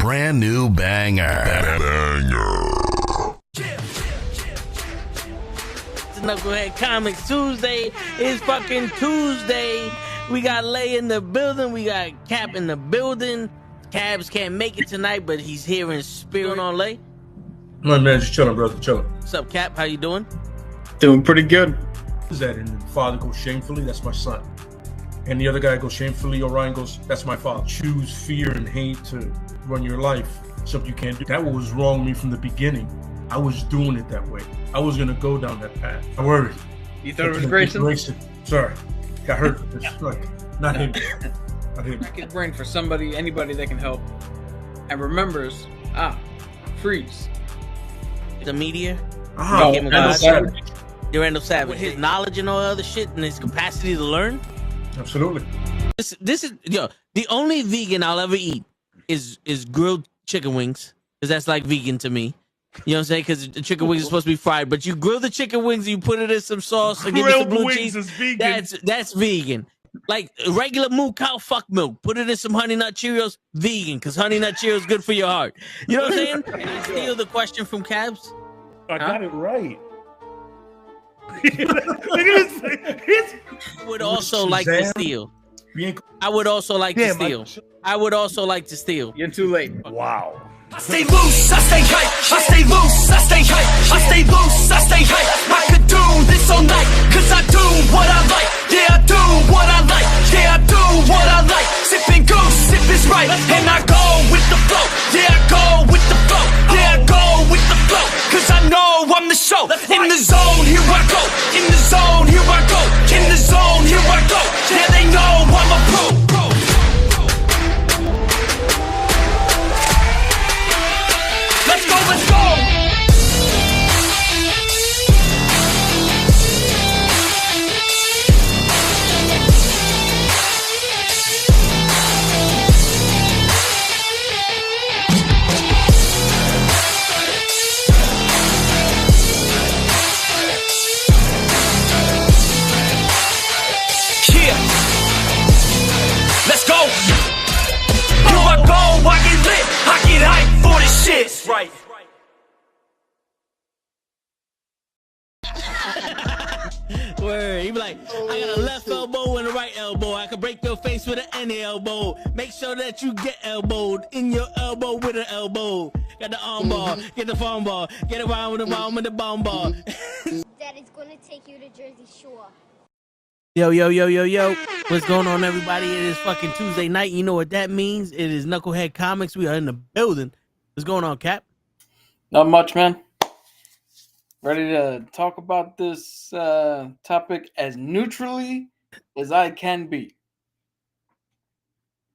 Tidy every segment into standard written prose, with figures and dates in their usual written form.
brand new banger. Nukkle HeDD Comics Tuesday is fucking Tuesday. We got Lay in the building. We got Cap in the building. Cabs can't make it tonight, but he's here in spirit on Lay. My man, just chilling, brother, chilling. What's up, Cap? How you doing? Doing pretty good. Is that and the father goes shamefully? That's my son. And the other guy goes shamefully. Orion goes, that's my father. Choose fear and hate to run your life. Something you can't do. That was wrong with me from the beginning. I was doing it that way. I was gonna go down that path. I worried. You thought it was Grayson? Sorry, got hurt. It's like not him. Not him. Crack his brain for somebody, anybody that can help, and remembers. Freeze. The media. Randall Savage. Randall Savage. With his knowledge and all other shit and his capacity to learn. Absolutely. This is the only vegan I'll ever eat is grilled chicken wings, because that's like vegan to me. You know what I'm saying? Because the chicken wings are supposed to be fried, but you grill the chicken wings, you put it in some sauce, and give it some blue cheese. Is vegan. That's vegan. Like regular moo cow fuck milk, put it in some Honey Nut Cheerios, vegan, because Honey Nut Cheerios is good for your heart. You know what I'm saying? Can I steal the question from Cabs? I got it right. I would also like to steal. I would also like to steal. I would also like to steal. You're too late. Wow. I stay loose, I stay hype, I stay loose, I stay hype, I stay loose, I stay hype. I could do this all night, cause I do what I like. Yeah, I do what I like, yeah, I do what I like. Sipping goose, sip is right, and I go with the flow. Yeah, I go with the flow, yeah, I go with the flow. Cause I know I'm the show. In the zone, here I go. In the zone, here I go. In the zone, here I go. Yeah, they know I'm a pro. Let's go, let's go! Yeah! Let's go! Here I go, I get lit, I get hyped for this shit! Right. Word. He be like, I got a left elbow and a right elbow. I can break your face with an any elbow. Make sure that you get elbowed in your elbow with an elbow. Got the arm ball, get the phone ball, get around with the bomb ball. Daddy's gonna take you to Jersey Shore. Yo. What's going on, everybody? It is fucking Tuesday night. You know what that means? It is Nukkle HeDD Comics. We are in the building. What's going on, Cap? Not much, man. Ready to talk about this topic as neutrally as I can be.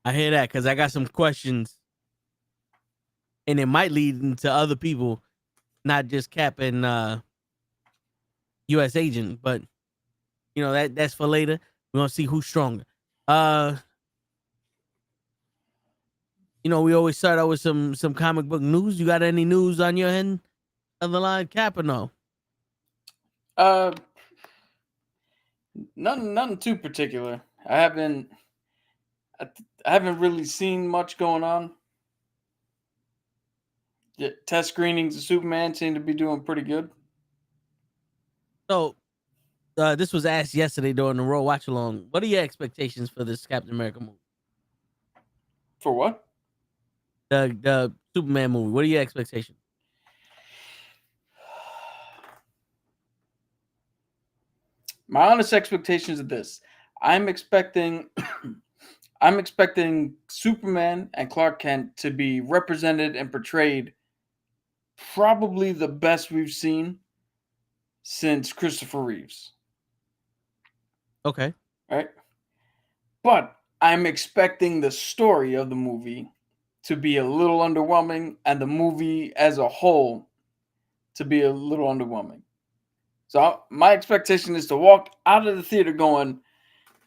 I hear that because I got some questions, and it might lead into other people, not just Cap and U.S. Agent, but you know that's for later. We're gonna see who's stronger. You know, we always start out with some comic book news. You got any news on your end of the line, Cap, or no? Nothing too particular. I haven't really seen much going on. The test screenings of Superman seem to be doing pretty good. So, this was asked yesterday during the Raw Watch Along. What are your expectations for this Captain America movie? For what? The Superman movie. What are your expectations? My honest expectations are this. I'm expecting Superman and Clark Kent to be represented and portrayed probably the best we've seen since Christopher Reeves. Okay. Right? But I'm expecting the story of the movie to be a little underwhelming and the movie as a whole to be a little underwhelming. So my expectation is to walk out of the theater going,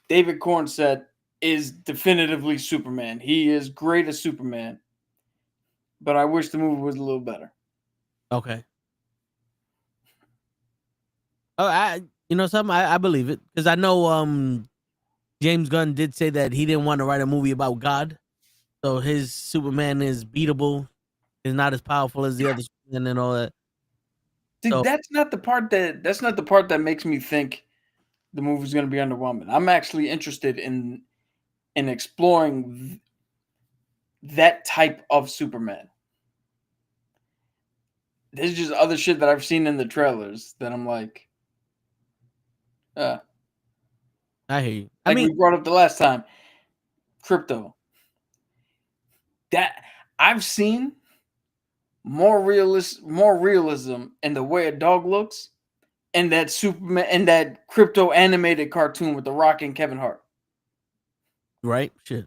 David Cornsett is definitively Superman. He is great as Superman. But I wish the movie was a little better. Okay. Oh, you know something? I believe it. Because I know James Gunn did say that he didn't want to write a movie about God. So his Superman is beatable, is not as powerful as the other Superman and all that. See, So- that's not the part that makes me think the movie's going to be underwhelming. I'm actually interested in exploring that type of Superman. There's just other shit that I've seen in the trailers that I'm like, I hear you. like we brought up the last time, Crypto. That I've seen more realism in the way a dog looks in that Superman and that Crypto animated cartoon with The Rock and Kevin Hart. Right? Shit.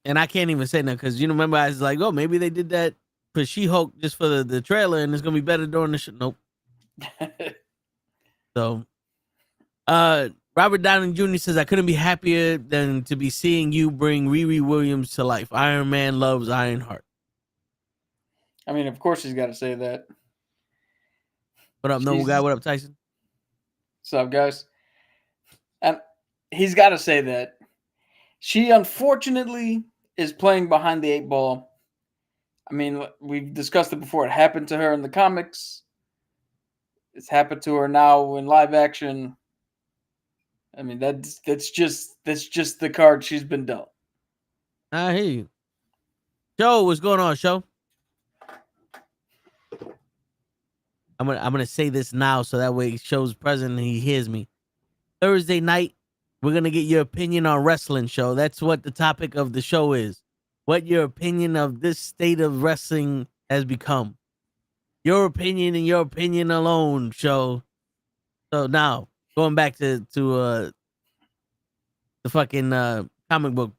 And I can't even say that because you remember I was like, oh, maybe they did that for She-Hulk just for the trailer and it's gonna be better during the show. Nope. So Robert Downey Jr. says, I couldn't be happier than to be seeing you bring Riri Williams to life. Iron Man loves Ironheart. I mean, of course he's got to say that. What up, Noble Guy? What up, Tyson? What's up, guys? And he's got to say that. She unfortunately is playing behind the 8 ball. I mean, we've discussed it before. It happened to her in the comics. It's happened to her now in live action. I mean, that's just the card she's been dealt. I hear you. Show, what's going on, Show? I'm gonna say this now so that way Show's present and he hears me. Thursday night, we're gonna get your opinion on wrestling, Show. That's what the topic of the show is. What your opinion of this state of wrestling has become. Your opinion and your opinion alone, Show. So now, going back to the fucking comic book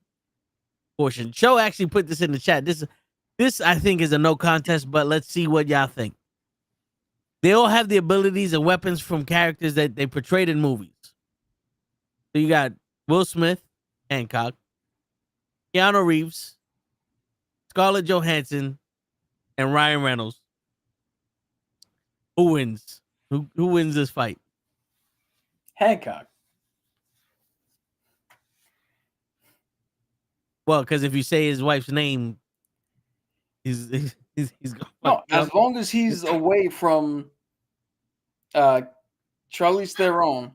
portion. Show actually put this in the chat. This I think is a no contest, but let's see what y'all think. They all have the abilities and weapons from characters that they portrayed in movies. So you got Will Smith, Hancock, Keanu Reeves, Scarlett Johansson, and Ryan Reynolds. Who wins? Who wins this fight? Hancock. Well, because if you say his wife's name, he's going. No, as long as he's away from Charlize Theron,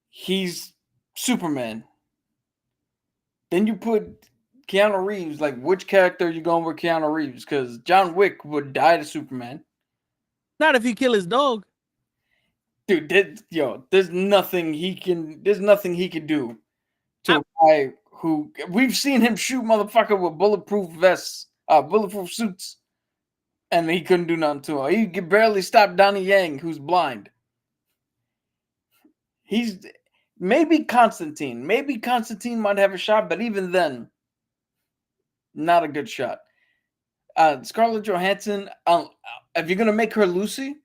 he's Superman. Then you put Keanu Reeves. Like, which character are you going with Keanu Reeves? Because John Wick would die to Superman. Not if you kill his dog. Dude, there's nothing he can do to a guy who we've seen him shoot motherfucker with bulletproof vests, bulletproof suits, and he couldn't do nothing to him. He could barely stop Donnie Yang, who's blind. He's maybe Constantine. Maybe Constantine might have a shot, but even then, not a good shot. Scarlett Johansson, if you're gonna make her Lucy,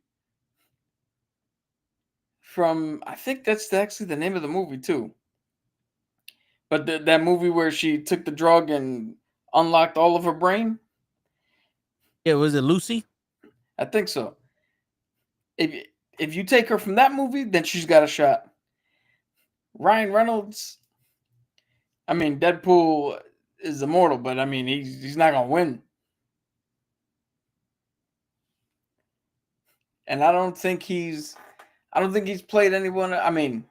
from I think that's actually the name of the movie too. But that movie where she took the drug and unlocked all of her brain. Yeah, was it Lucy? I think so. If you take her from that movie, then she's got a shot. Ryan Reynolds, I mean, Deadpool is immortal, but I mean, he's not gonna win. And I don't think he's played anyone. I mean,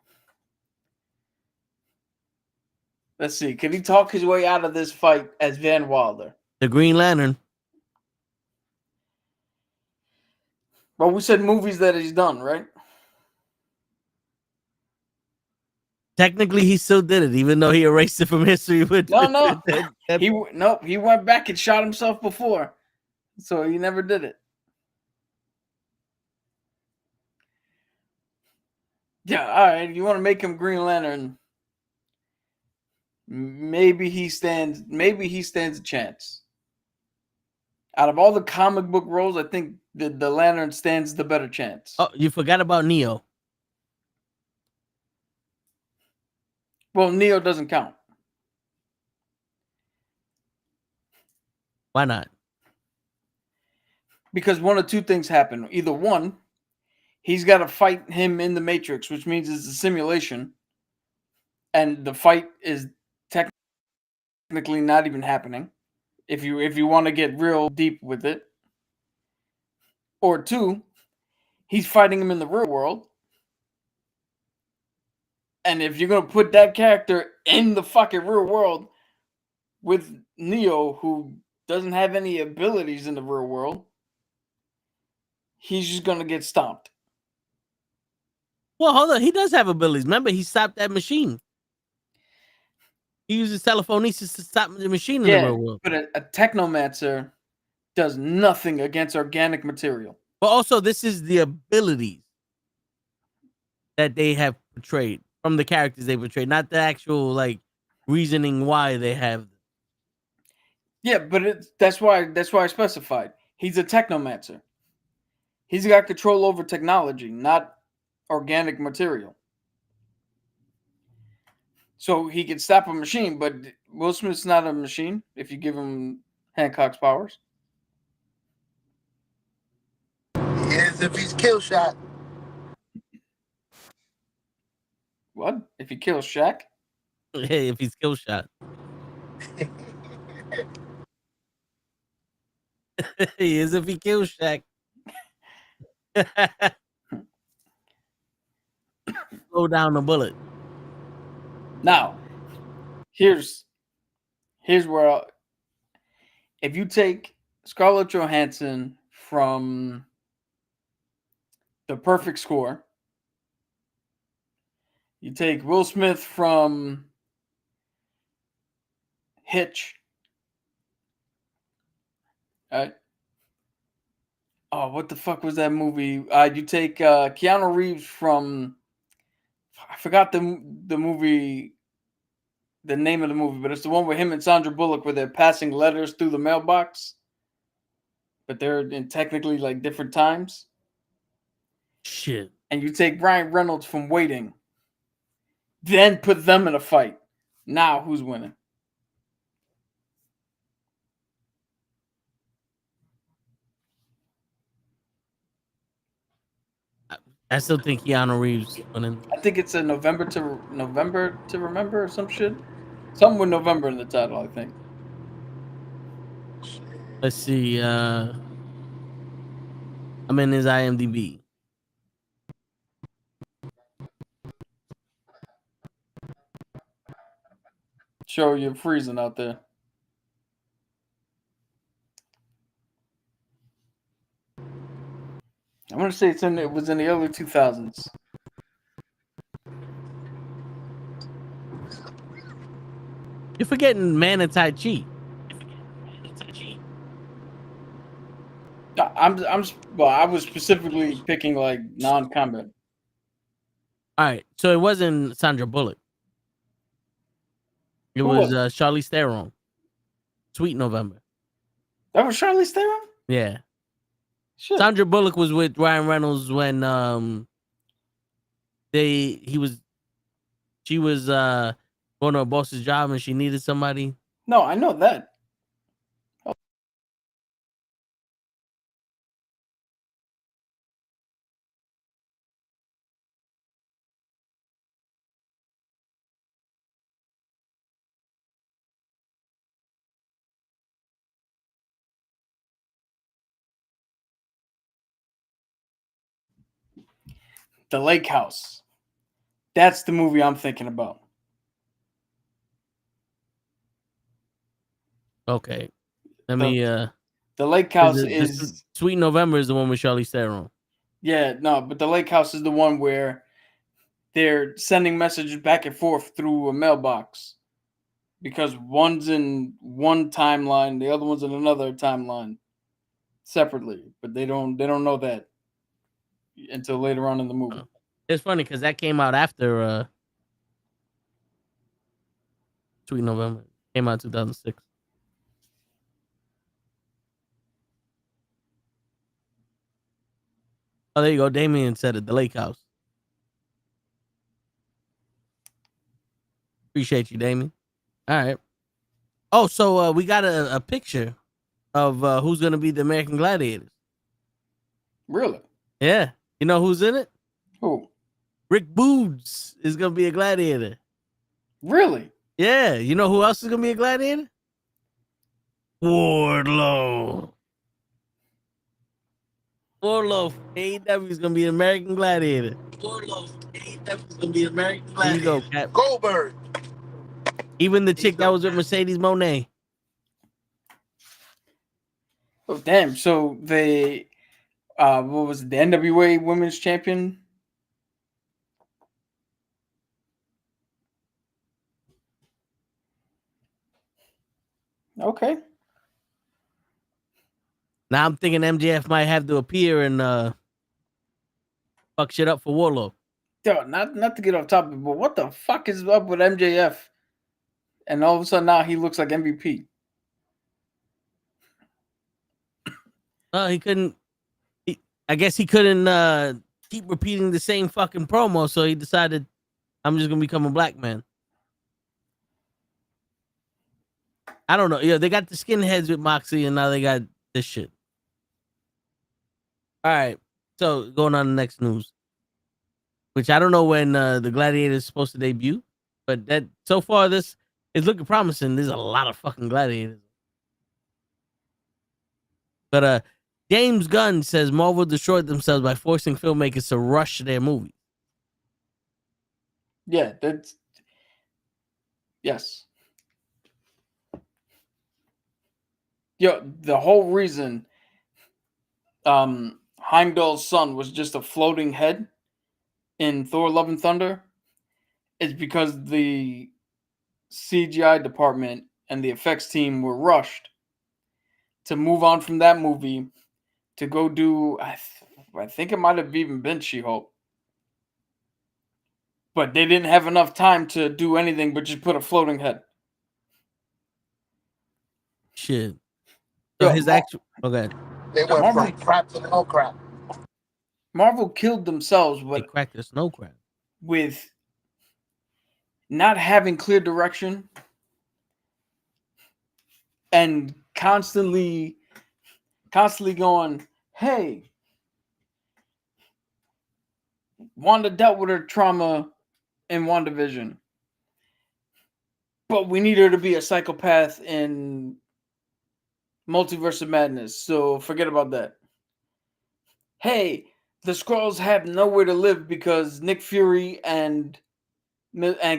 let's see. Could he talk his way out of this fight as Van Wilder? The Green Lantern. Well, we said movies that he's done, right? Technically, he still did it, even though he erased it from history. No. He went back and shot himself before, so he never did it. Yeah, all right. You want to make him Green Lantern? Maybe he stands a chance. Out of all the comic book roles, I think the Lantern stands the better chance. Oh, you forgot about Neo. Well, Neo doesn't count. Why not? Because one of two things happen. Either one, he's got to fight him in the Matrix, which means it's a simulation. And the fight is technically not even happening. If you want to get real deep with it. Or 2, he's fighting him in the real world. And if you're gonna put that character in the fucking real world with Neo, who doesn't have any abilities in the real world, he's just gonna get stomped. Well, hold on. He does have abilities. Remember, he stopped that machine. He uses telephonesis to stop the machine in the real world. But a technomancer does nothing against organic material. But also, this is the abilities that they have portrayed from the characters they portrayed, not the actual like reasoning why they have them. Yeah, but that's why I specified. He's a technomancer. He's got control over technology, not organic material. So he can stop a machine, but Will Smith's not a machine if you give him Hancock's powers. He is if he's kill shot. What? If he kills Shaq? Hey, if he's kill shot. He is if he kills Shaq. Slow down the bullet. Now, here's where if you take Scarlett Johansson from The Perfect Score, you take Will Smith from Hitch, right? Oh, what the fuck was that movie? You take Keanu Reeves from, I forgot the movie, the name of the movie, but it's the one with him and Sandra Bullock where they're passing letters through the mailbox, but they're in technically like different times. Shit. And you take Ryan Reynolds from Waiting, then put them in a fight. Now who's winning? I still think Keanu Reeves winning. I think it's a November to Remember or some shit. Something with November in the title, I think. Let's see. I'm in his IMDb. Show you're freezing out there. I want to say it was in the early 2000s. You're forgetting Man and Tai Chi. Well, I was specifically picking like non-combat. All right, so it wasn't Sandra Bullock. It was Charlize Theron. Sweet November. That was Charlize Theron? Yeah. Shit. Sandra Bullock was with Ryan Reynolds when she was going to a boss's job and she needed somebody. No, I know that. The Lake House. That's the movie I'm thinking about. Okay. Let me The Lake House is Sweet November is the one with Charlize Theron. Yeah, no, but the Lake House is the one where they're sending messages back and forth through a mailbox because one's in one timeline, the other one's in another timeline separately, but they don't know that until later on in the movie. It's funny because that came out after Sweet November. Came out in 2006. Oh, there you go. Damien said it. The Lake House. Appreciate you, Damien. All right. Oh, so we got a picture of who's going to be the American Gladiators. Really? Yeah. You know who's in it? Who? Rick Boogs is going to be a gladiator. Really? Yeah, you know who else is gonna be a gladiator? Wardlow. Wardlow from AEW is gonna be an American Gladiator. Wardlow from AEW is gonna be American Here you go, Gladiator. Cap. Goldberg. Even the chick that was with Mercedes Moné. Oh damn! So they, what was it, the NWA Women's Champion? Okay. Now I'm thinking MJF might have to appear and fuck shit up for Wardlow. Yo, not to get off topic, but what the fuck is up with MJF? And all of a sudden now he looks like MVP. He couldn't. I guess he couldn't keep repeating the same fucking promo, so he decided, I'm just gonna become a black man. I don't know. Yeah, they got the skinheads with Moxie, and now they got this shit. All right, so going on to the next news, which I don't know when the Gladiator is supposed to debut, but that so far this is looking promising. There's a lot of fucking gladiators. But James Gunn says Marvel destroyed themselves by forcing filmmakers to rush their movies. Yeah, that's yes. Yo, the whole reason Heimdall's son was just a floating head in Thor Love and Thunder is because the CGI department and the effects team were rushed to move on from that movie to go do, I think it might have even been She-Hulk. But they didn't have enough time to do anything but just put a floating head. Shit. So his actual okay. They went from crap to no crap. Marvel killed themselves They cracked the snow crab. with not having clear direction and constantly going, hey, Wanda dealt with her trauma in WandaVision, but we need her to be a psychopath in Multiverse of Madness, so forget about that. Hey, the Skrulls have nowhere to live because Nick Fury and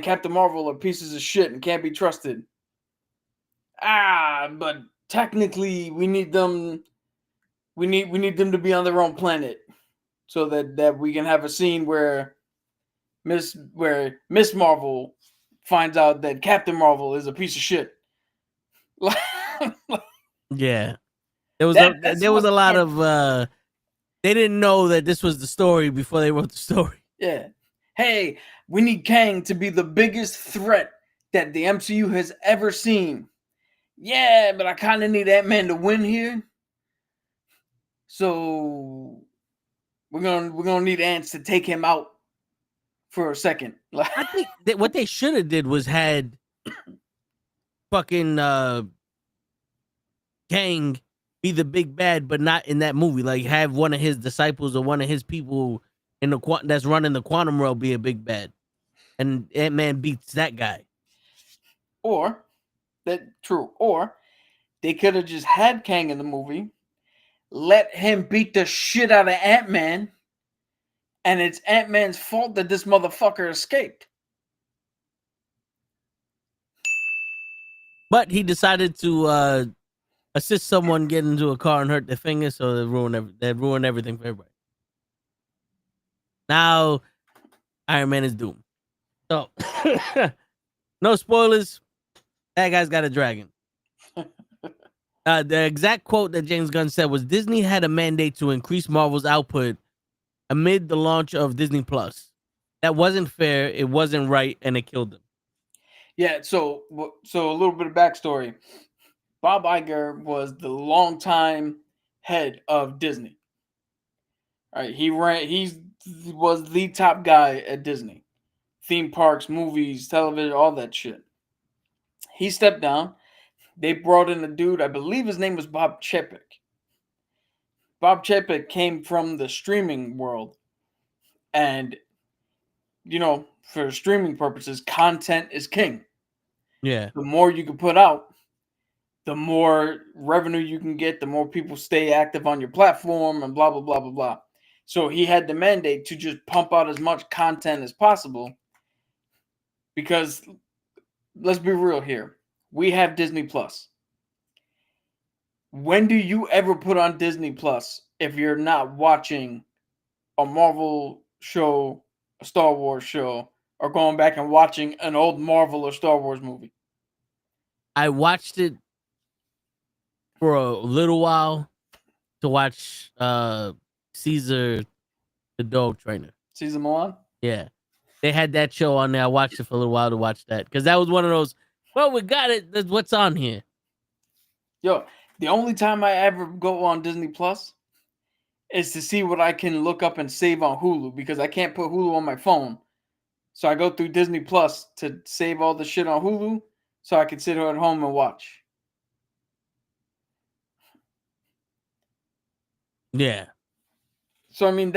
Captain Marvel are pieces of shit and can't be trusted. But technically we need them to be on their own planet so that we can have a scene where Miss Marvel finds out that Captain Marvel is a piece of shit. Yeah. There was a lot of they didn't know that this was the story before they wrote the story. Yeah. Hey, we need Kang to be the biggest threat that the MCU has ever seen. Yeah, but I kind of need Ant-Man to win here. So we're gonna need Ants to take him out for a second. I think that what they should have did was had fucking Kang be the big bad, but not in that movie. Like have one of his disciples or one of his people in the that's running the quantum realm be a big bad, and Ant-Man beats that guy. Or they could have just had Kang in the movie, let him beat the shit out of Ant-Man, and it's Ant-Man's fault that this motherfucker escaped. But he decided to assist someone get into a car and hurt their finger, so they ruined everything for everybody. Now Iron Man is doomed. So no spoilers. That guy's got a dragon. The exact quote that James Gunn said was Disney had a mandate to increase Marvel's output amid the launch of Disney Plus. That wasn't fair, it wasn't right, and it killed them. Yeah, so a little bit of backstory. Bob Iger was the longtime head of Disney. All right, he was the top guy at Disney. Theme parks, movies, television, all that shit. He stepped down. They brought in a dude, I believe his name was Bob Chapek. Bob Chapek came from the streaming world. And, for streaming purposes, content is king. Yeah. The more you can put out, the more revenue you can get, the more people stay active on your platform, and blah, blah, blah, blah, blah. So he had the mandate to just pump out as much content as possible. Because let's be real here. We have Disney Plus. When do you ever put on Disney Plus if you're not watching a Marvel show, a Star Wars show, or going back and watching an old Marvel or Star Wars movie? I watched it for a little while to watch Caesar the dog trainer. Season Milan? Yeah. They had that show on there. I watched it for a little while to watch that. Because that was one of those, well, we got it. That's what's on here. Yo, the only time I ever go on Disney Plus is to see what I can look up and save on Hulu, because I can't put Hulu on my phone. So I go through Disney Plus to save all the shit on Hulu so I can sit at home and watch. Yeah. So I mean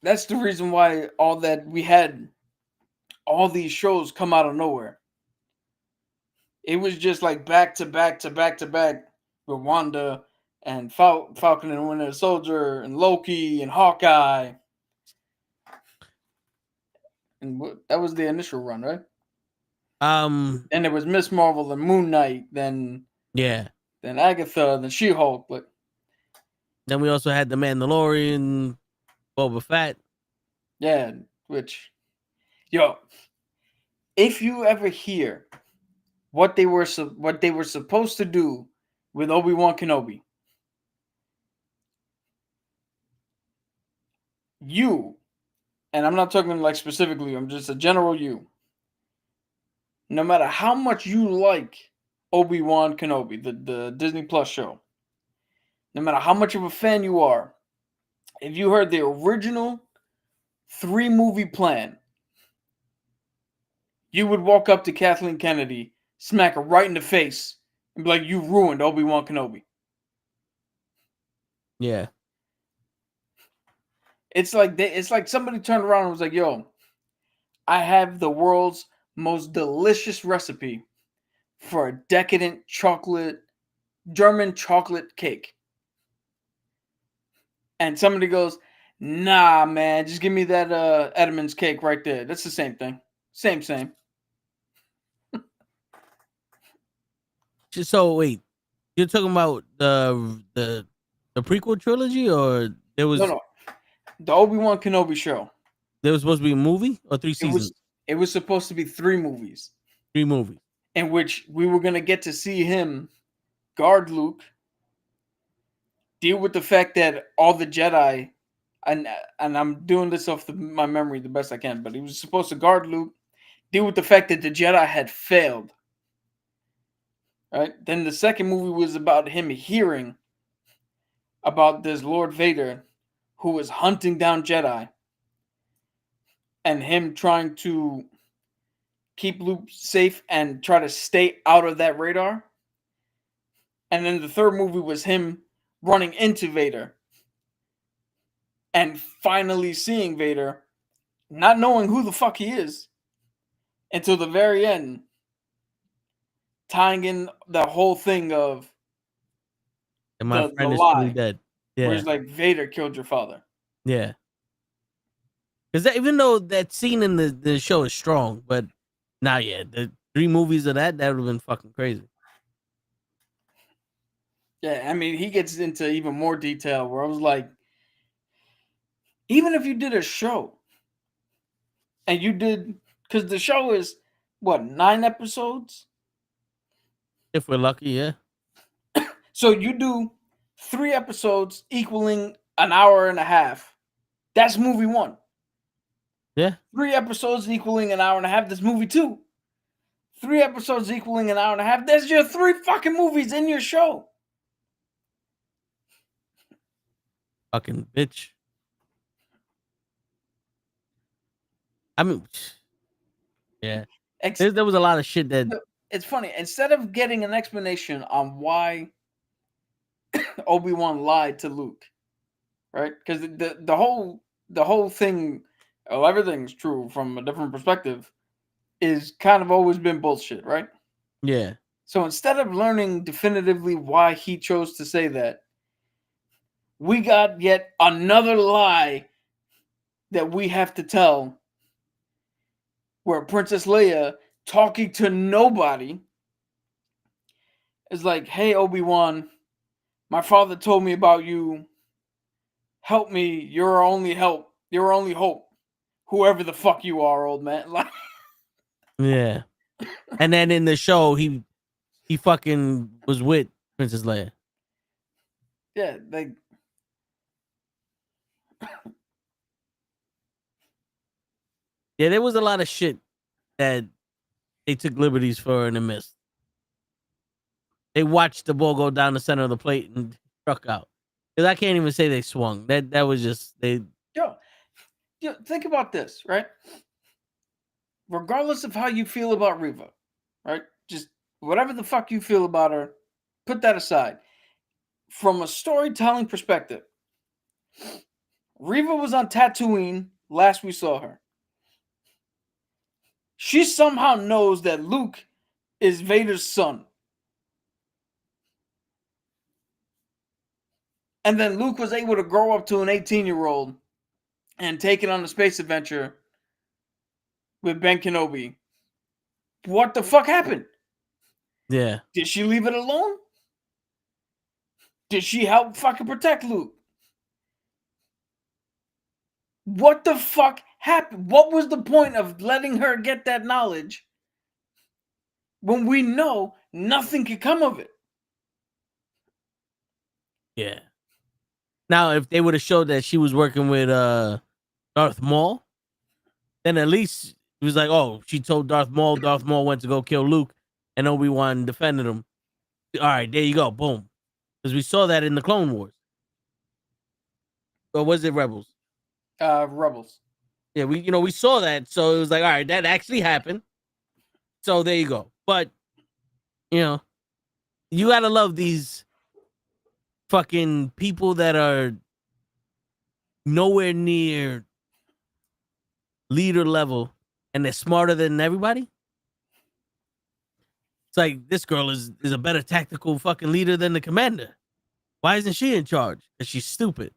that's the reason why all that we had all these shows come out of nowhere. It was just like back to back to back to back with Wanda and Falcon and Winter Soldier and Loki and Hawkeye. And that was the initial run, right? And it was Miss Marvel and Moon Knight, then Agatha, then She-Hulk. But then we also had the Mandalorian, Boba Fett. Yeah, which, yo, if you ever hear what they were supposed to do with Obi-Wan Kenobi, you, and I'm not talking like specifically, I'm just a general you. No matter how much you like Obi-Wan Kenobi, the Disney Plus show, no matter how much of a fan you are, if you heard the original 3-movie plan, you would walk up to Kathleen Kennedy, smack her right in the face, and be like, "You ruined Obi-Wan Kenobi." Yeah. It's like somebody turned around and was like, "Yo, I have the world's most delicious recipe for a decadent German chocolate cake." And somebody goes, "Nah, man, just give me that Edmund's cake right there. That's the same thing. Same. So wait, you're talking about the prequel trilogy, or there was No. The Obi-Wan Kenobi show. There was supposed to be a movie or 3 seasons? It was supposed to be 3 movies. 3 movies. In which we were going to get to see him guard Luke, deal with the fact that all the Jedi, and I'm doing this off my memory the best I can, but he was supposed to guard Luke, deal with the fact that the Jedi had failed. Right? Then the second movie was about him hearing about this Lord Vader who was hunting down Jedi, and him trying to keep Luke safe and try to stay out of that radar. And then the third movie was him running into Vader and finally seeing Vader, not knowing who the fuck he is until the very end, tying in the whole thing of and my friend is lie, truly dead. Yeah. where it's like, Vader killed your father. Yeah. Because even though that scene in the show is strong, but not yet. The 3 movies of that would have been fucking crazy. Yeah, I mean, he gets into even more detail where I was like, even if you did a show and you did, because the show is what, 9 episodes? If we're lucky, yeah. So you do 3 episodes equaling an hour and a half. That's movie 1. Yeah. 3 episodes equaling an hour and a half. That's movie 2. 3 episodes equaling an hour and a half. There's your 3 fucking movies in your show. Fucking bitch. I mean, yeah. There was a lot of shit that... It's funny. Instead of getting an explanation on why Obi-Wan lied to Luke, right? Because the whole thing, everything's true from a different perspective. is kind of always been bullshit, right? Yeah. So instead of learning definitively why he chose to say that, we got yet another lie that we have to tell, where Princess Leia, talking to nobody, is like, hey, Obi-Wan, my father told me about you. Help me. You're our only help. You're our only hope. Whoever the fuck you are, old man. Like, Yeah. And then in the show, he fucking was with Princess Leia. yeah, like, Yeah, there was a lot of shit that they took liberties for and they missed. They watched the ball go down the center of the plate and struck out. Because I can't even say they swung. That was just they. yo, think about this, right? Regardless of how you feel about Reva, right? Just whatever the fuck you feel about her, put that aside. From a storytelling perspective, Reva was on Tatooine last we saw her. She somehow knows that Luke is Vader's son. And then Luke was able to grow up to an 18-year-old and take it on a space adventure with Ben Kenobi. What the fuck happened? Yeah. Did she leave it alone? Did she help fucking protect Luke? What the fuck happened? What was the point of letting her get that knowledge when we know nothing could come of it? Yeah. Now, if they would have showed that she was working with Darth Maul, then at least it was like, oh, she told Darth Maul. Darth Maul went to go kill Luke, and Obi-Wan defended him. All right, there you go, boom. Because we saw that in the Clone Wars. Or was it Rebels? Rebels. Yeah, we saw that, so it was like, all right, that actually happened. So there you go. But you gotta love these fucking people that are nowhere near leader level, and they're smarter than everybody. It's like this girl is a better tactical fucking leader than the commander. Why isn't she in charge? Because she's stupid.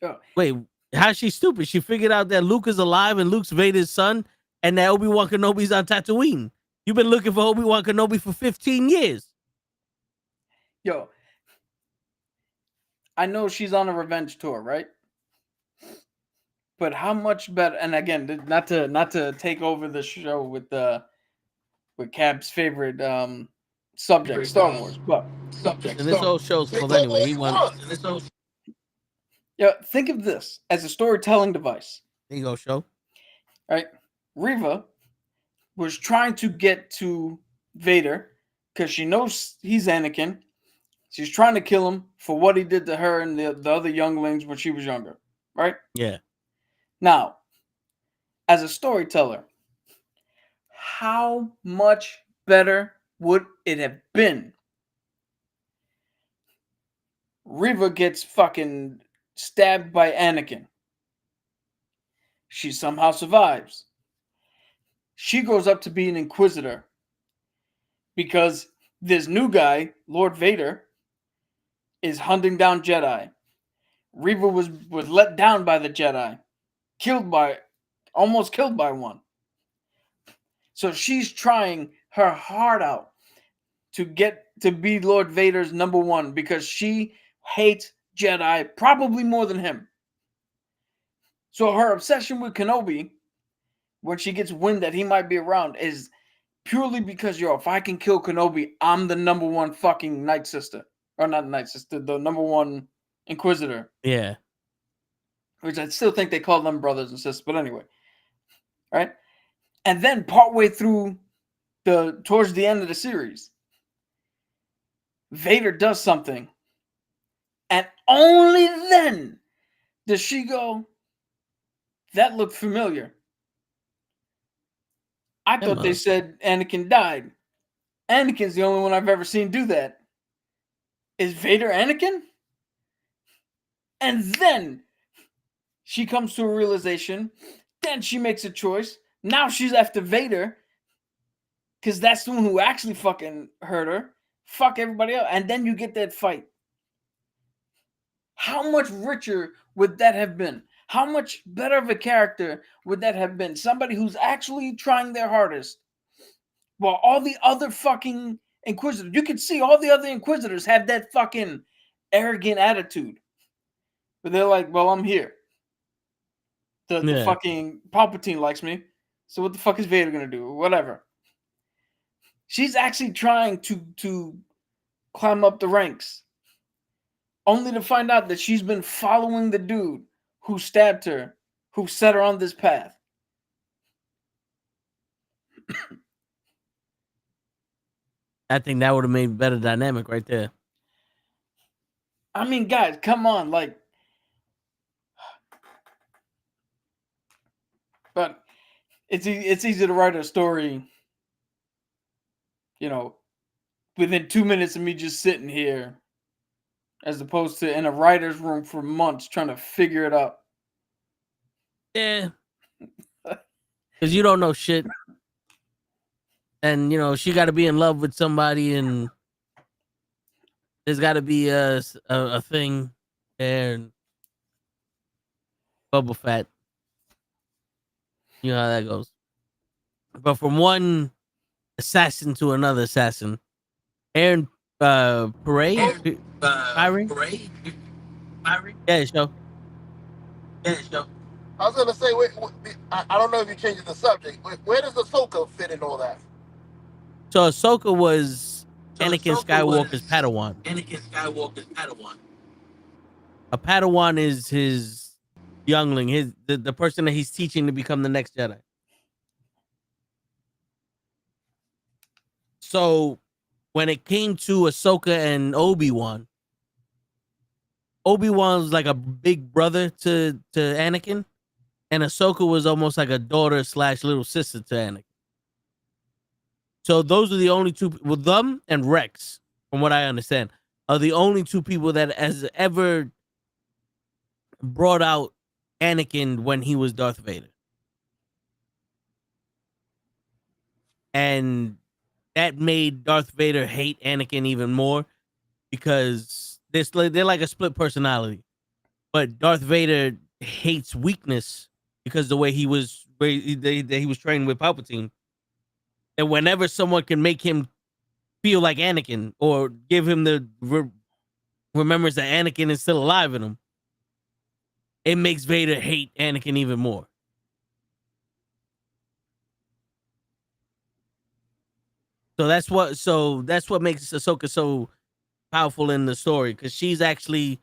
Yeah. Wait, how's she stupid? She figured out that Luke is alive and Luke's Vader's son, and that Obi-Wan Kenobi's on Tatooine. You've been looking for Obi-Wan Kenobi for 15 years. Yo, I know she's on a revenge tour, right? But how much better? And again, not to take over the show with Cab's favorite subject, Star Wars, but And this whole show's full anyway. He won. yeah, think of this as a storytelling device. There you go, show. Right? Reva was trying to get to Vader because she knows he's Anakin. She's trying to kill him for what he did to her and the other younglings when she was younger. Right? Yeah. Now, as a storyteller, how much better would it have been? Reva gets fucking stabbed by Anakin. She somehow survives. She grows up to be an Inquisitor because this new guy, Lord Vader, is hunting down Jedi. Reva was let down by the Jedi, almost killed by one. So she's trying her heart out to get to be Lord Vader's number one because she hates Jedi probably more than him. So her obsession with Kenobi, when she gets wind that he might be around, is purely because, if I can kill Kenobi, I'm the number one fucking Night Sister. Or not Night Sister, the number one Inquisitor. Yeah. Which I still think they call them brothers and sisters, but anyway. Right? And then partway through towards the end of the series, Vader does something. And only then does she go, that looked familiar. I thought they said Anakin died. Anakin's the only one I've ever seen do that. Is Vader Anakin? And then she comes to a realization. Then she makes a choice Now she's after Vader because that's the one who actually fucking hurt her. Fuck everybody else. And then you get that fight. How much richer would that have been? How much better of a character would that have been? Somebody who's actually trying their hardest. While all the other fucking Inquisitors, you can see all the other Inquisitors have that fucking arrogant attitude. But they're like, well, I'm here. The fucking Palpatine likes me. So what the fuck is Vader gonna do? Whatever. She's actually trying to climb up the ranks. Only to find out that she's been following the dude who stabbed her, who set her on this path. I think that would have made better dynamic right there. I mean, guys, come on, like. But it's easy to write a story, within 2 minutes of me just sitting here, as opposed to in a writer's room for months trying to figure it out. Yeah. Because you don't know shit. And, she got to be in love with somebody, and there's got to be a thing there. And Boba Fett. You know how that goes. But from one assassin to another assassin, Aaron Parade? Yeah, show. I was gonna say, wait, I don't know if you're changing the subject. Where does Ahsoka fit in all that? So Ahsoka was Anakin Skywalker's Padawan. A Padawan is his youngling, the person that he's teaching to become the next Jedi. So when it came to Ahsoka and Obi-Wan was like a big brother to Anakin, and Ahsoka was almost like a daughter / little sister to Anakin. So those are the only two, with them and Rex, from what I understand, are the only two people that has ever brought out Anakin when he was Darth Vader. And that made Darth Vader hate Anakin even more, because they're like a split personality. But Darth Vader hates weakness because the way he was trained with Palpatine. And whenever someone can make him feel like Anakin, or give him the remembrance that Anakin is still alive in him, it makes Vader hate Anakin even more. So that's what makes Ahsoka so powerful in the story, because she's actually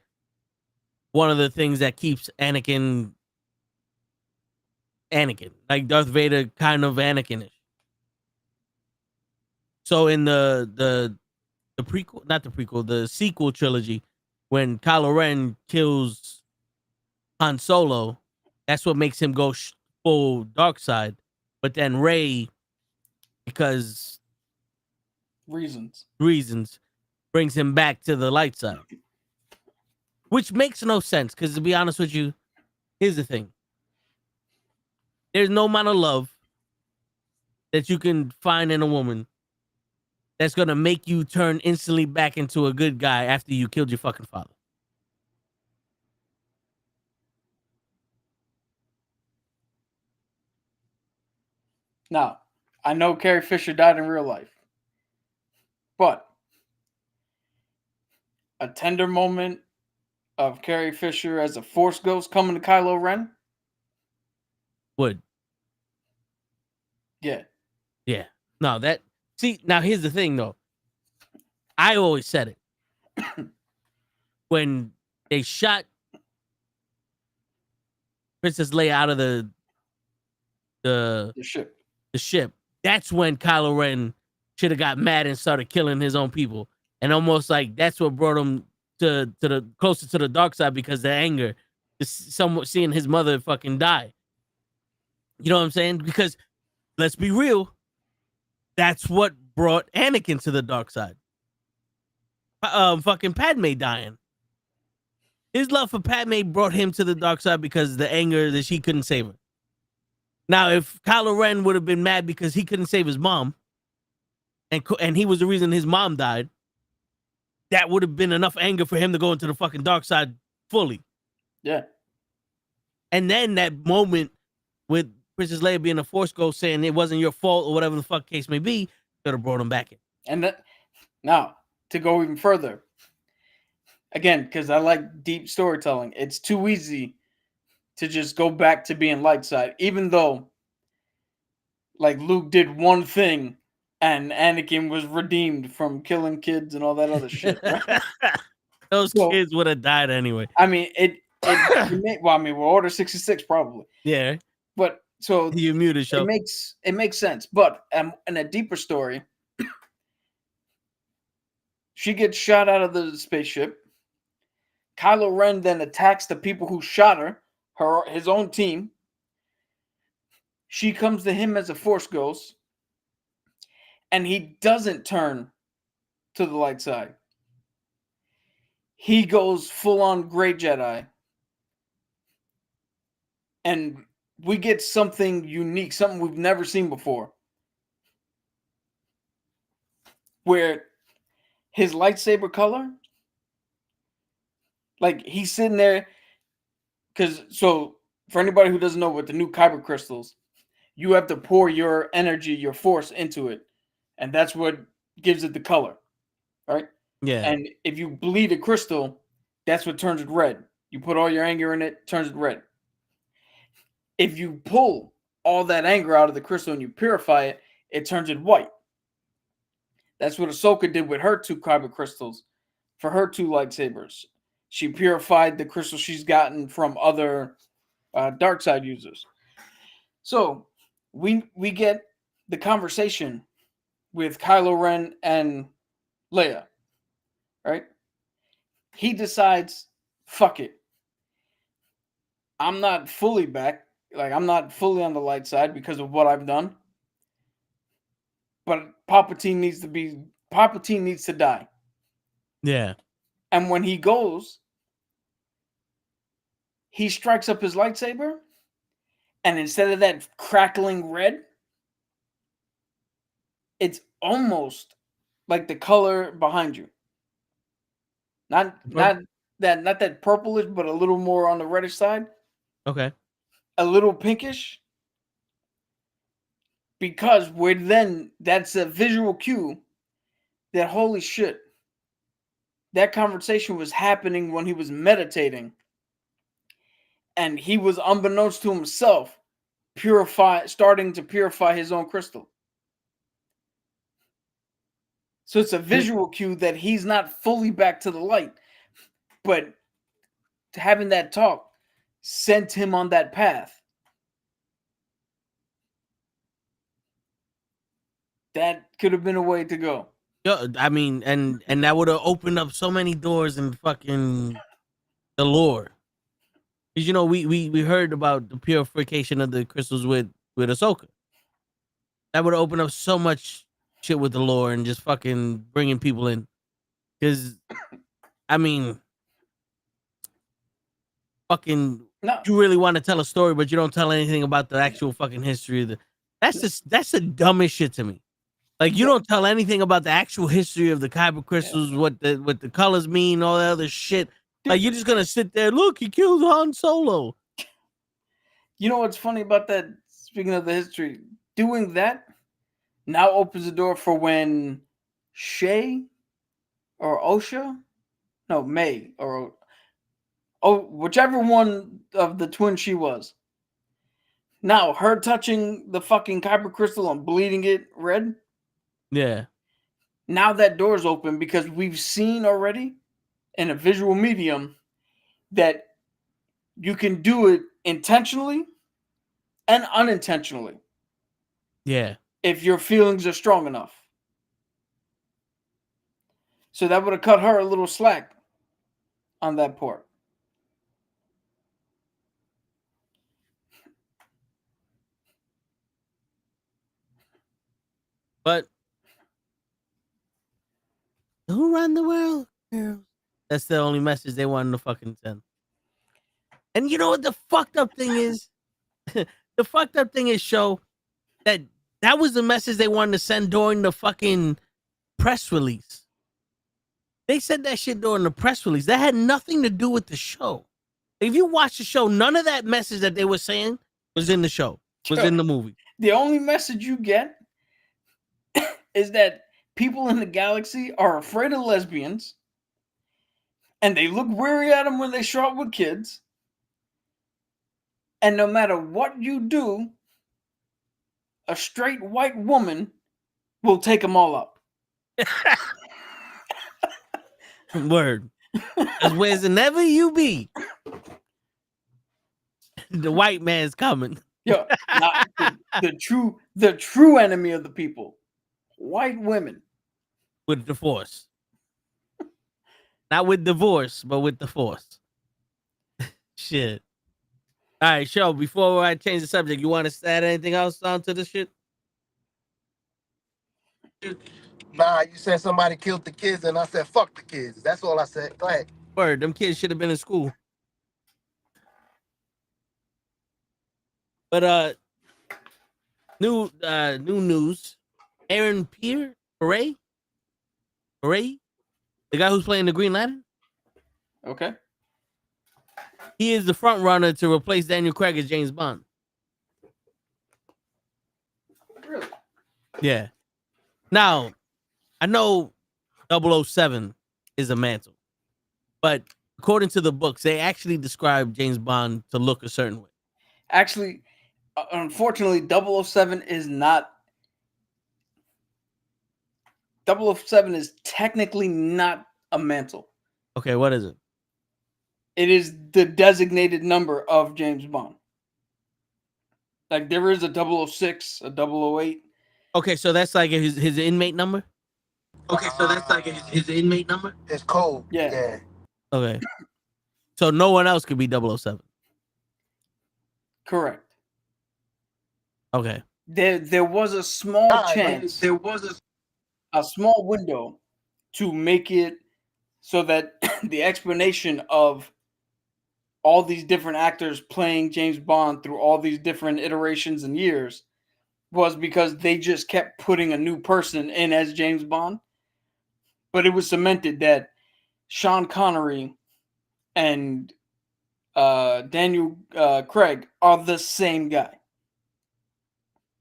one of the things that keeps Anakin, like Darth Vader, kind of Anakin-ish. So in the prequel, not the prequel, the sequel trilogy, when Kylo Ren kills Han Solo, that's what makes him go full dark side. But then Rey, because reasons, brings him back to the light side, which makes no sense. Because to be honest with you, here's the thing: there's no amount of love that you can find in a woman that's gonna make you turn instantly back into a good guy after you killed your fucking father. Now, I know Carrie Fisher died in real life, but a tender moment of Carrie Fisher as a Force ghost coming to Kylo Ren? Would. Yeah. Yeah. No, see, now here's the thing though. I always said it. When they shot Princess Leia out of the ship, that's when Kylo Ren should have got mad and started killing his own people. And almost like that's what brought him to the closer to the dark side, because the anger, somewhat seeing his mother fucking die. You know what I'm saying? Because let's be real, that's what brought Anakin to the dark side. Fucking Padme dying. His love for Padme brought him to the dark side because the anger that she couldn't save her. Now, if Kylo Ren would have been mad because he couldn't save his mom, and he was the reason his mom died, that would have been enough anger for him to go into the fucking dark side fully. Yeah. And then that moment with Princess Leia being a Force ghost saying it wasn't your fault or whatever the fuck case may be, could have brought him back in. And that, now, to go even further, again, because I like deep storytelling, it's too easy to just go back to being light side, even though, like, Luke did one thing and Anakin was redeemed from killing kids and all that other shit, right? Those kids would have died anyway. I mean, well, I mean, we're Order 66 probably. Yeah. But so you muted show. It makes sense. But in a deeper story, she gets shot out of the spaceship. Kylo Ren then attacks the people who shot his own team. She comes to him as a Force ghost, and he doesn't turn to the light side. He goes full on Grey Jedi. And we get something unique, something we've never seen before. Where his lightsaber color, like he's sitting there, so for anybody who doesn't know, with the new kyber crystals, you have to pour your energy, your force into it, and that's what gives it the color, right? Yeah. And if you bleed a crystal, that's what turns it red. You put all your anger in it, turns it red. If you pull all that anger out of the crystal and you purify it, it turns it white. That's what Ahsoka did with her 2 kyber crystals for her 2 lightsabers. She purified the crystal she's gotten from other dark side users. So we get the conversation with Kylo Ren and Leia, right? He decides, fuck it. I'm not fully back. Like, I'm not fully on the light side because of what I've done. But Palpatine needs to die. Yeah. And when he goes, he strikes up his lightsaber, and instead of that crackling red, it's almost like the color behind you. Not that purplish, but a little more on the reddish side. Okay. A little pinkish. Because that's a visual cue that, holy shit, that conversation was happening when he was meditating. And he was, unbeknownst to himself, starting to purify his own crystal. So it's a visual cue that he's not fully back to the light. But having that talk sent him on that path. That could have been a way to go. I mean, and that would have opened up so many doors in fucking the lore. Because, you know, we heard about the purification of the crystals with Ahsoka. That would have opened up so much shit with the lore and just fucking bringing people in. Because, I mean, fucking, you really want to tell a story, but you don't tell anything about the actual fucking history of that's the dumbest shit to me. Like, you don't tell anything about the actual history of the kyber crystals, what the colors mean, all that other shit. Like, you're just gonna sit there, look, he killed Han Solo. You know what's funny about that? Speaking of the history, doing that now opens the door for when Shay or Osha, no, May or whichever one of the twins she was. Now her touching the fucking kyber crystal and bleeding it red. Yeah. Now that door's open because we've seen already in a visual medium that you can do it intentionally and unintentionally. Yeah. If your feelings are strong enough. So that would have cut her a little slack on that part. But who run the world, girls? That's the only message they wanted to fucking send. And you know what the fucked up thing is? The fucked up thing is, show that was the message they wanted to send during the fucking press release. They said that shit during the press release. That had nothing to do with the show. If you watch the show, none of that message that they were saying was in the show, was in the movie. The only message you get is that people in the galaxy are afraid of lesbians, and they look weary at them when they show up with kids. And no matter what you do, a straight white woman will take them all up. Word. Because wherever you be, the white man's coming. Yo, not the true enemy of the people, white women. With the force. Not with divorce, but with the force. Shit. All right, show. Before I change the subject, you want to add anything else onto this shit? Nah, you said somebody killed the kids, and I said fuck the kids. That's all I said. Go ahead. Word, them kids should have been in school. But new news. Aaron Pierre, the guy who's playing the Green Lantern. Okay. He is the front runner to replace Daniel Craig as James Bond. Really? Yeah. Now, I know 007 is a mantle, but according to the books, they actually describe James Bond to look a certain way. Actually, unfortunately, 007 is not. 007 is technically not a mantle. Okay, what is it? It is the designated number of James Bond. Like there is a 006, a 008. Okay, so that's like his inmate number? Okay, so that's like his inmate number? It's code. Yeah. Okay. So no one else could be 007. Correct. Okay. There was a small chance. There was a small window to make it so that the explanation of all these different actors playing James Bond through all these different iterations and years was because they just kept putting a new person in as James Bond. But it was cemented that Sean Connery and Daniel Craig are the same guy.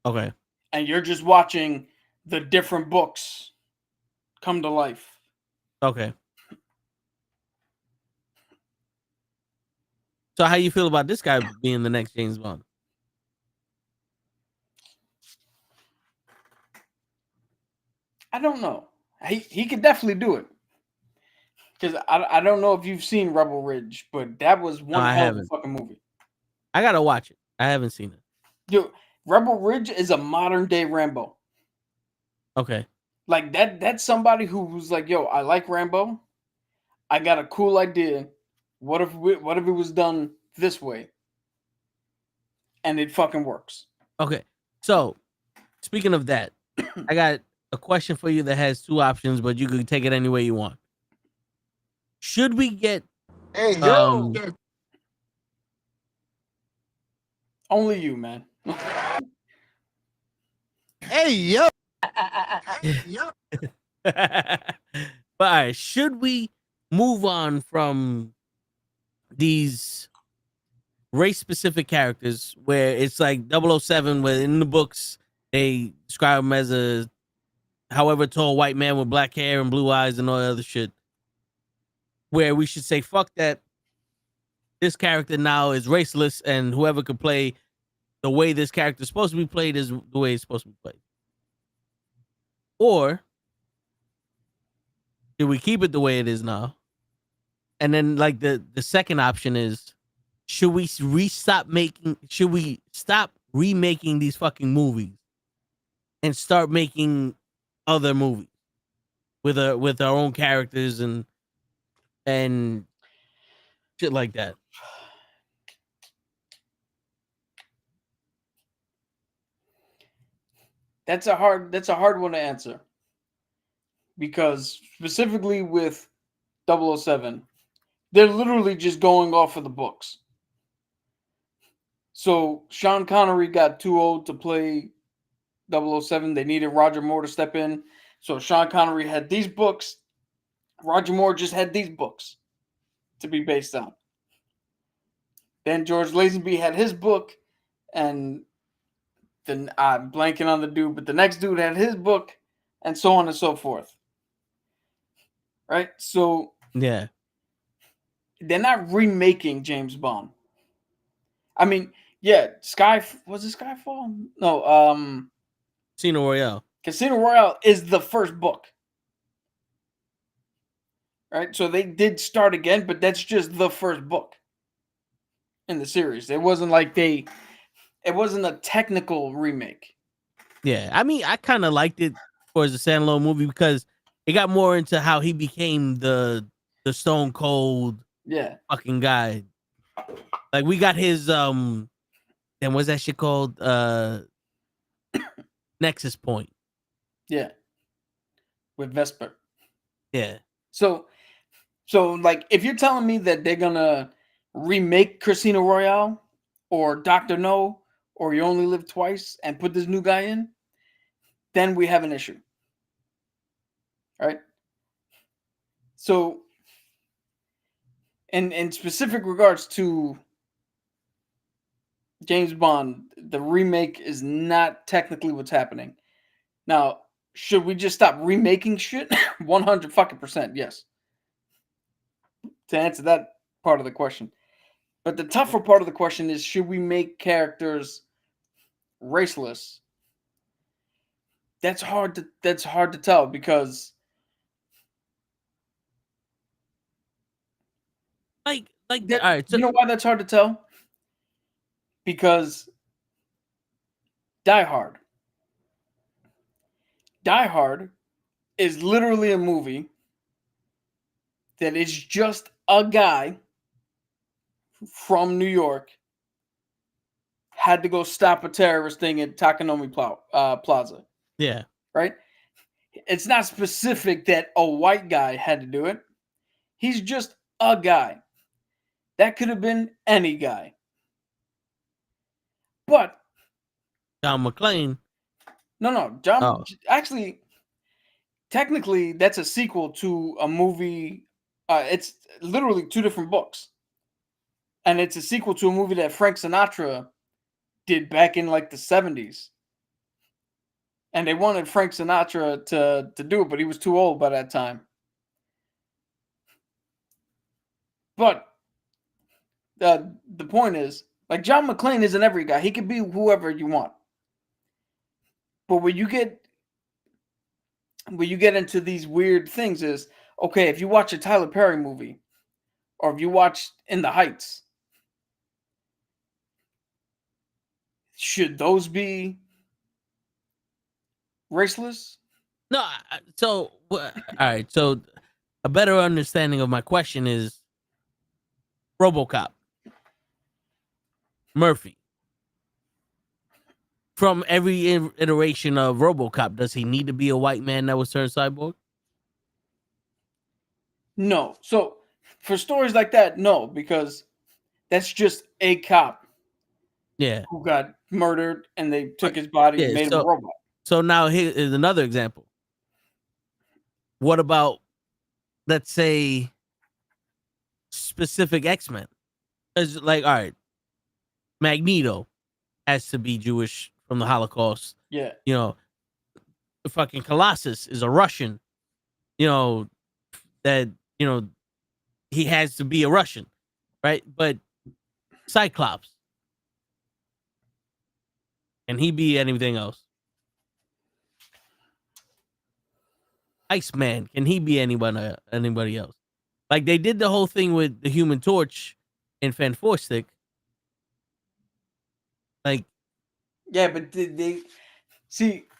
Okay. And you're just watching the different books come to life. Okay. So how you feel about this guy being the next James Bond? I don't know. He could definitely do it. Because I don't know if you've seen Rebel Ridge, but that was one hell of a fucking movie. I gotta watch it. I haven't seen it. Yo, Rebel Ridge is a modern day Rambo. Okay. Like that's somebody who was like, yo, I like Rambo. I got a cool idea. What if it was done this way? And it fucking works. Okay. So, speaking of that, I got a question for you that has two options, but you can take it any way you want. Should we get Hey, yo. Only you, man. Hey, yo. but all right, should we move on from these race-specific characters where it's like 007, where in the books they describe him as a however tall white man with black hair and blue eyes and all that other shit, where we should say fuck that, this character now is raceless and whoever could play the way this character is supposed to be played is the way it's supposed to be played? Or do we keep it the way it is now? And then like the second option is, should we stop remaking these fucking movies and start making other movies with our own characters and shit like that? That's a hard one to answer. Because specifically with 007, they're literally just going off of the books. So Sean Connery got too old to play 007. They needed Roger Moore to step in. So Sean Connery had these books. Roger Moore just had these books to be based on. Then George Lazenby had his book, and then I'm blanking on the dude, but the next dude had his book, and so on and so forth. Right? So Yeah. they're not remaking James Bond. I mean, yeah, was it Skyfall? No, Casino Royale. Casino Royale is the first book. Right? So they did start again, but that's just the first book in the series. It wasn't like it wasn't a technical remake. Yeah. I mean, I kind of liked it for as a standalone movie because it got more into how he became the stone cold fucking guy. Like we got his and what's that shit called? Nexus Point. Yeah. With Vesper. Yeah. So like if you're telling me that they're gonna remake Casino Royale or Dr. No or You Only Live Twice and put this new guy in, then we have an issue. Right? So in specific regards to James Bond, the remake is not technically what's happening. Now, should we just stop remaking shit? 100% yes. To answer that part of the question. But the tougher part of the question is, should we make characters raceless? That's hard to tell because like all right, so you know why that's hard to tell? Because Die Hard is literally a movie that is just a guy from New York had to go stop a terrorist thing at Takanomi Plaza. Yeah. Right? It's not specific that a white guy had to do it. He's just a guy. That could have been any guy. But John McClane. No. Actually, technically, that's a sequel to a movie. It's literally two different books. And it's a sequel to a movie that Frank Sinatra did back in like the 70s. And they wanted Frank Sinatra to do it, but he was too old by that time. But the point is, like, John McClane isn't every guy. He could be whoever you want. But when you get into these weird things is, okay, if you watch a Tyler Perry movie, or if you watch In the Heights, should those be raceless? No, so all right. So a better understanding of my question is RoboCop, Murphy. From every iteration of RoboCop, does he need to be a white man that was turned cyborg? No. So for stories like that, no, because that's just a cop. Yeah. Who got murdered and they took his body and made him a robot. So now here is another example. What about, let's say, specific X-Men? Because, like, all right, Magneto has to be Jewish from the Holocaust. Yeah. You know, the fucking Colossus is a Russian. You know, that, you know, he has to be a Russian, right? But Cyclops, can he be anything else? Iceman, can he be anybody else? Like they did the whole thing with the Human Torch in Fantastic. Like, yeah, but they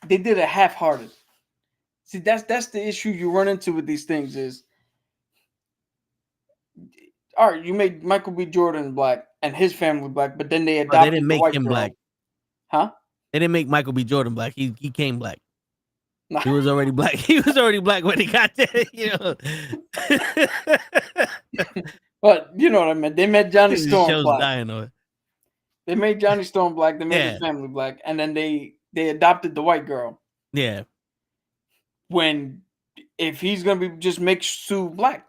did it half-hearted. See, that's the issue you run into with these things is, all right, you made Michael B. Jordan black and his family black, but then they adopted they didn't make him black. Huh? They didn't make Michael B. Jordan black. He came black. He was already black. He was already black when he got there, you know. But you know what I meant. They met Johnny Storm black. Dying on it. They made Johnny Storm black. They made Yeah. his family black, and then they adopted the white girl. Yeah. When if he's gonna be just make Sue black,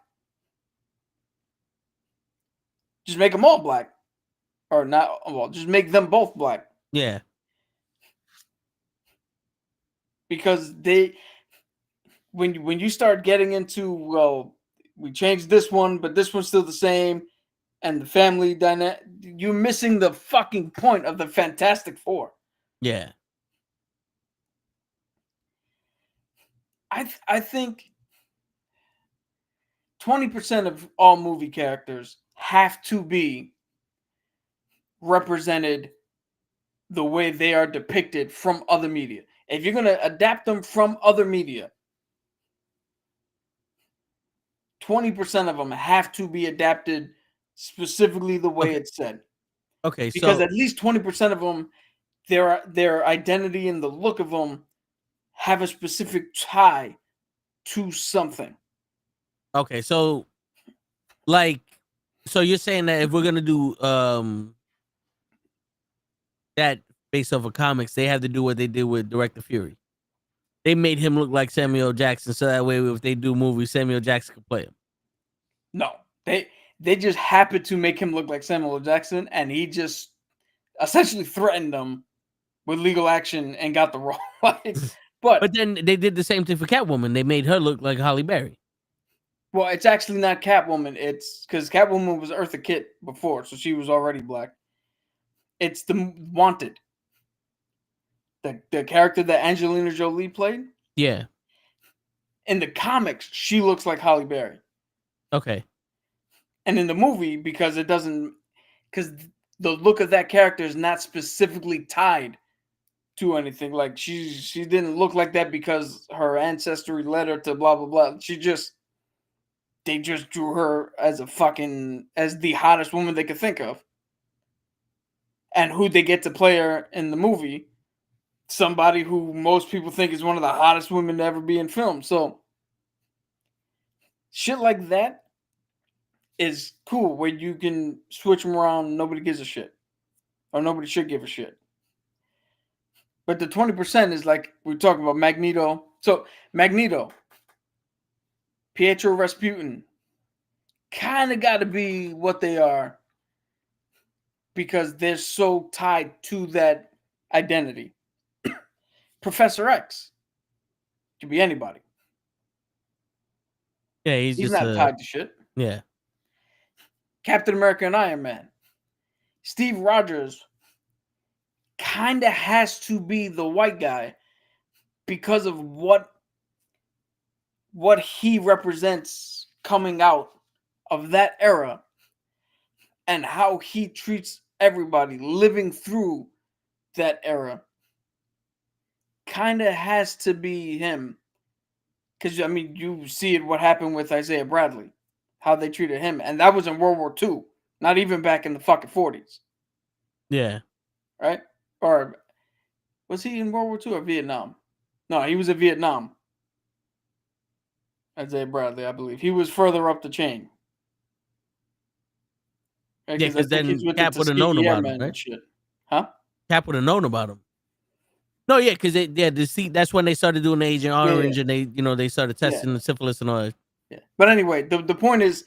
just make them all black, or not? Well, just make them both black. Yeah. Because when you start getting into, well, we changed this one, but this one's still the same, and the family dynamic, you're missing the fucking point of the Fantastic Four. Yeah. I think 20% of all movie characters have to be represented the way they are depicted from other media. If you're going to adapt them from other media, 20% of them have to be adapted specifically the way it's said. Okay, Because so at least 20% of them, their identity and the look of them have a specific tie to something. okay, so like, so you're saying that if we're gonna do that based off of comics, they have to do what they did with Director Fury. They made him look like Samuel Jackson, so that way if they do movies, Samuel Jackson can play him. No, they just happened to make him look like Samuel Jackson, and he just essentially threatened them with legal action and got the role. But then they did the same thing for Catwoman. They made her look like Halle Berry. well, it's actually not Catwoman. It's because Catwoman was Eartha Kitt before, so she was already black. It's the Wanted. The character that Angelina Jolie played. Yeah. In the comics, she looks like Halle Berry. Okay. And in the movie, because the look of that character is not specifically tied to anything. Like she didn't look like that because her ancestry led her to blah blah blah. They just drew her as as the hottest woman they could think of. And who they get to play her in the movie, somebody who most people think is one of the hottest women to ever be in film. So shit like that is cool, where you can switch them around, nobody gives a shit. Or nobody should give a shit. But the 20% is like we're talking about Magneto. So Magneto, Pietro Rasputin, kind of got to be what they are because they're so tied to that identity. Professor X could be anybody. Yeah, he's just not tied to shit. Yeah. Captain America and Iron Man. Steve Rogers kind of has to be the white guy because of what he represents coming out of that era and how he treats everybody living through that era. Kind of has to be him. Because, I mean, you see it, what happened with Isaiah Bradley, how they treated him. And that was in World War II, not even back in the fucking 40s. Yeah. Right? Or was he in World War II or Vietnam? No, he was in Vietnam. Isaiah Bradley, I believe. He was further up the chain. Right? Yeah, because then Cap would have known about him, right? Shit. Huh? Cap would have known about him. No, yeah, because that's when they started doing the Agent Orange, and they started testing the syphilis and all that. Yeah. But anyway, the point is,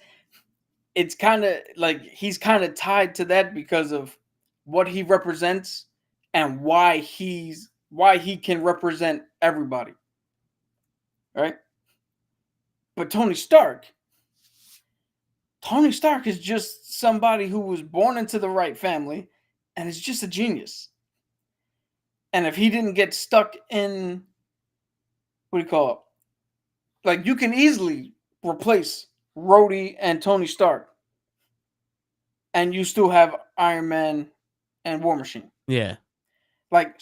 it's kind of like he's kind of tied to that because of what he represents and why he can represent everybody. Right? But Tony Stark is just somebody who was born into the right family and is just a genius. And if he didn't get stuck in, what do you call it? Like, you can easily replace Rhodey and Tony Stark. And you still have Iron Man and War Machine. Yeah. Like,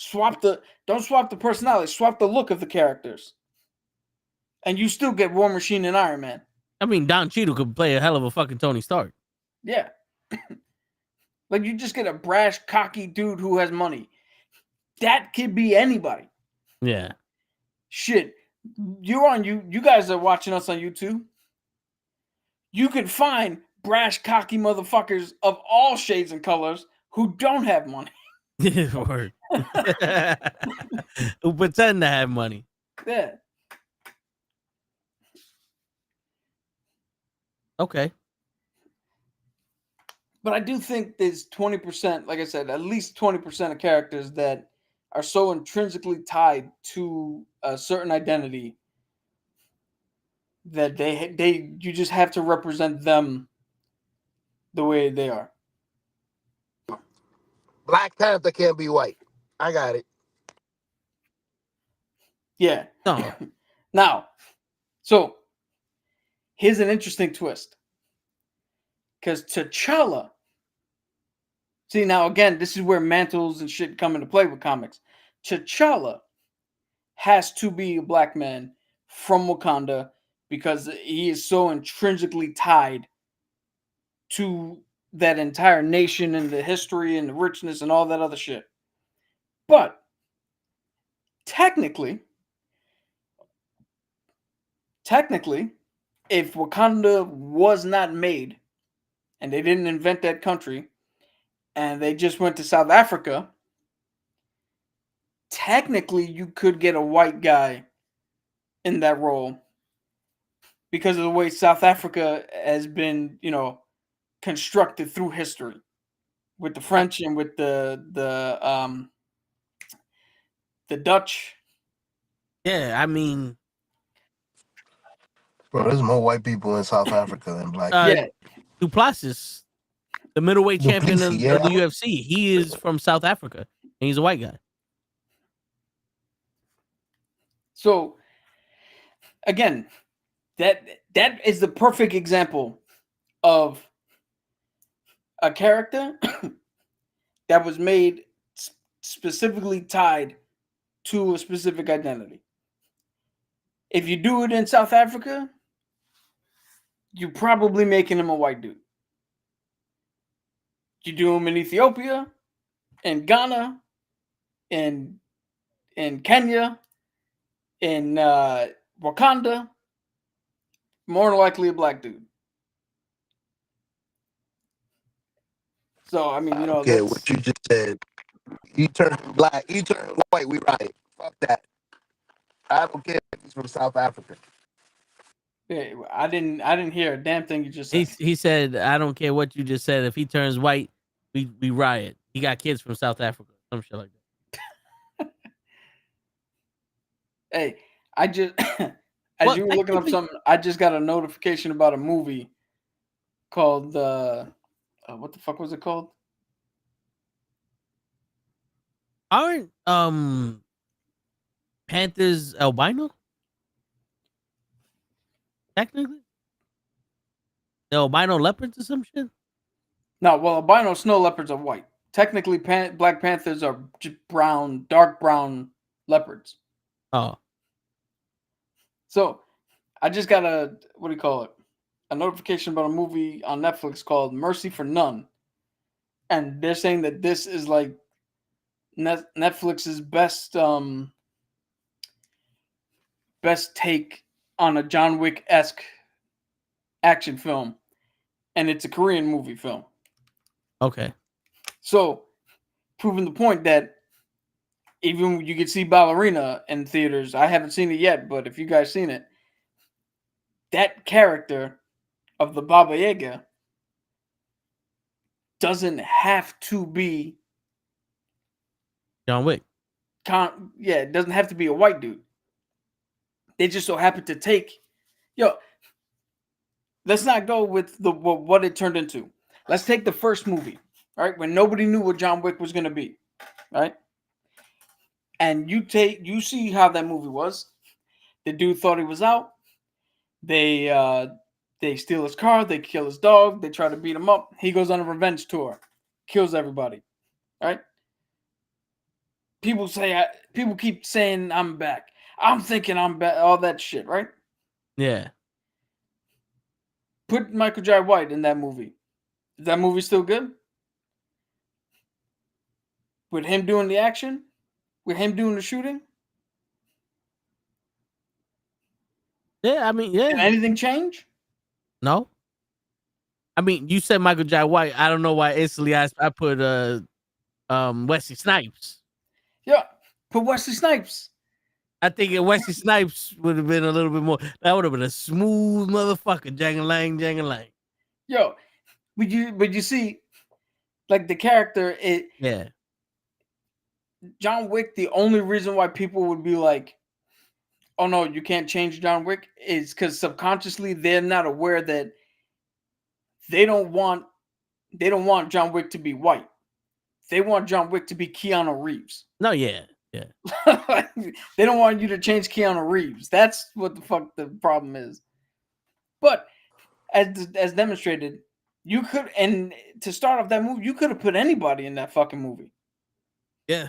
don't swap the personality, swap the look of the characters. And you still get War Machine and Iron Man. I mean, Don Cheadle could play a hell of a fucking Tony Stark. Yeah. Like, you just get a brash, cocky dude who has money. That could be anybody. Yeah. Shit. You guys are watching us on YouTube. You can find brash, cocky motherfuckers of all shades and colors who don't have money. Word. Who pretend to have money. Yeah. Okay. But I do think there's 20%, like I said, at least 20% of characters that are so intrinsically tied to a certain identity that you just have to represent them the way they are. Black Panther can't be white. I got it. Yeah. No. Now, so here's an interesting twist. Because T'Challa, see, now again, this is where mantles and shit come into play with comics. T'Challa has to be a black man from Wakanda because he is so intrinsically tied to that entire nation and the history and the richness and all that other shit. But technically, if Wakanda was not made and they didn't invent that country and they just went to South Africa, technically you could get a white guy in that role because of the way South Africa has been, constructed through history with the French and with the Dutch. Yeah, I mean, Bro, there's more white people in South Africa than black people. Yeah. Duplessis, the middleweight champion Duplessis, of yeah. the UFC, he is from South Africa, and he's a white guy. So again, that is the perfect example of a character that was made specifically tied to a specific identity. If you do it in South Africa, you're probably making him a white dude. You do him in Ethiopia, in Ghana, in Kenya, in Wakanda, more than likely a black dude. So I mean, Okay, what you just said. He turned black. He turned white. We right. Fuck that. I don't care if he's from South Africa. yeah, I didn't hear a damn thing you just said. He said, "I don't care what you just said. If he turns white, we riot." He got kids from South Africa, some shit like that. Hey, I just as you were looking up something, I just got a notification about a movie called what the fuck was it called? Aren't Panthers albino? Technically, the albino leopards or some shit. No, well, albino snow leopards are white. Technically, Black Panthers are just brown, dark brown leopards. Oh, so I just got a notification about a movie on Netflix called Mercy for None, and they're saying that this is like Netflix's best take on a John Wick-esque action film, and it's a Korean movie film. okay. So, proving the point that even you can see Ballerina in theaters. I haven't seen it yet, but if you guys seen it, that character of the Baba Yaga doesn't have to be John Wick. it doesn't have to be a white dude. They just so happen to take, let's not go with what it turned into. Let's take the first movie, right? When nobody knew what John Wick was going to be, right? And you see how that movie was. The dude thought he was out. They steal his car. They kill his dog. They try to beat him up. He goes on a revenge tour, kills everybody, right? People keep saying I'm back. I'm thinking I'm back. All that shit, right? Yeah. Put Michael Jai White in that movie. Is that movie still good? With him doing the action? With him doing the shooting? Yeah, I mean, yeah. Did anything change? No. I mean, you said Michael Jai White. I don't know why instantly I put Wesley Snipes. Yeah, put Wesley Snipes. I think Wesley Snipes would have been a little bit more. That would have been a smooth motherfucker. Jangalang, jangalang. Yo, but you see, like the character, Yeah. John Wick. The only reason why people would be like, "Oh no, you can't change John Wick," is because subconsciously they're not aware that they don't want John Wick to be white. They want John Wick to be Keanu Reeves. No, yeah. They don't want you to change Keanu Reeves. That's what the fuck the problem is. But as demonstrated, you could, and to start off that movie, you could have put anybody in that fucking movie. Yeah.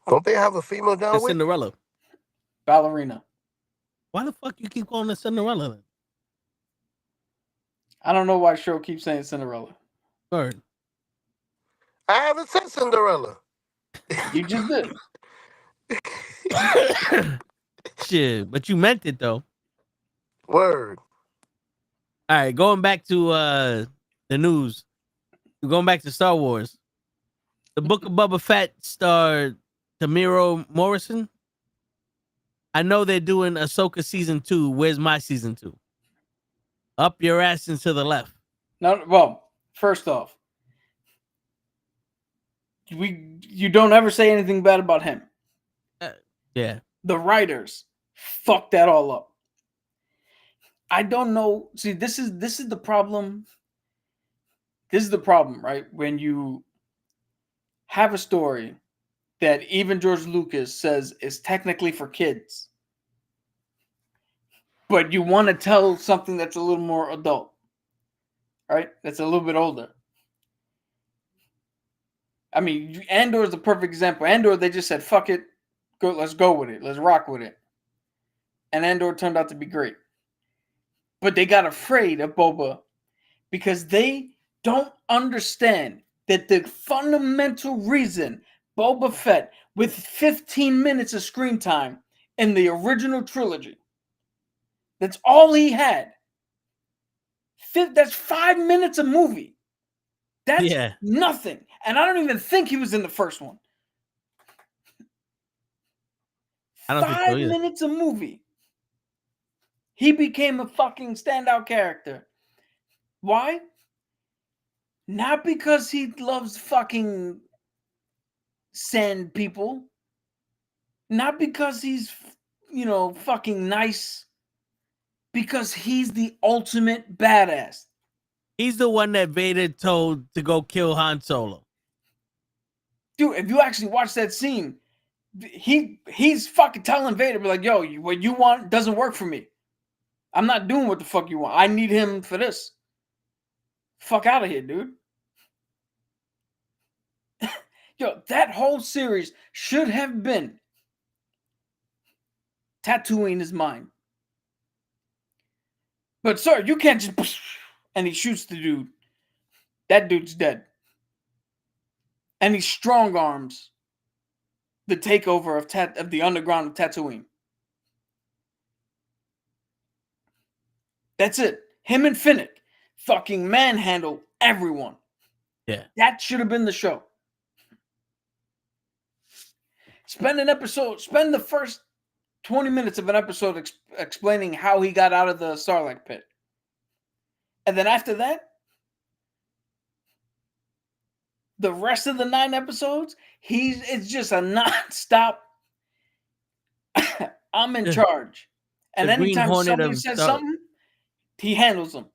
Don't they have a female The John Wick? Cinderella. Ballerina. Why the fuck you keep calling her Cinderella then? I don't know why show keeps saying Cinderella. Word. I haven't said Cinderella. You just did. Shit, but you meant it though. Word. All right, going back to the news. We're going back to Star Wars. The Book of Boba Fett starred Tamiro Morrison. I know they're doing Ahsoka season 2. Where's my season 2? Up your ass and to the left. No, well, first off, you don't ever say anything bad about him. Yeah. The writers fucked that all up. I don't know. See, this is the problem. This is the problem, right? When you have a story that even George Lucas says is technically for kids, but you want to tell something that's a little more adult, right? That's a little bit older. I mean, Andor is the perfect example. Andor, they just said, fuck it. Let's go with it. Let's rock with it. And Andor turned out to be great. But they got afraid of Boba because they don't understand that the fundamental reason Boba Fett, with 15 minutes of screen time in the original trilogy, that's all he had. That's 5 minutes a movie. That's nothing. And I don't even think he was in the first one. I don't think so 5 either. minutes a movie. He became a fucking standout character. Why? Not because he loves fucking sand people. Not because he's, fucking nice. Because he's the ultimate badass. He's the one that Vader told to go kill Han Solo. Dude, if you actually watch that scene, he's fucking telling Vader, be like, yo, what you want doesn't work for me. I'm not doing what the fuck you want. I need him for this. Fuck out of here, dude. Yo, that whole series should have been Tatooine is mine. But sir, you can't just and he shoots the dude. That dude's dead. And he strong arms the takeover of the underground of Tatooine. That's it. Him and Finnick fucking manhandle everyone. Yeah. That should have been the show. Spend the first 20 minutes of an episode explaining how he got out of the Sarlacc pit. And then after that, the rest of the 9 episodes, it's just a non-stop I'm in charge. And anytime somebody says something, he handles them.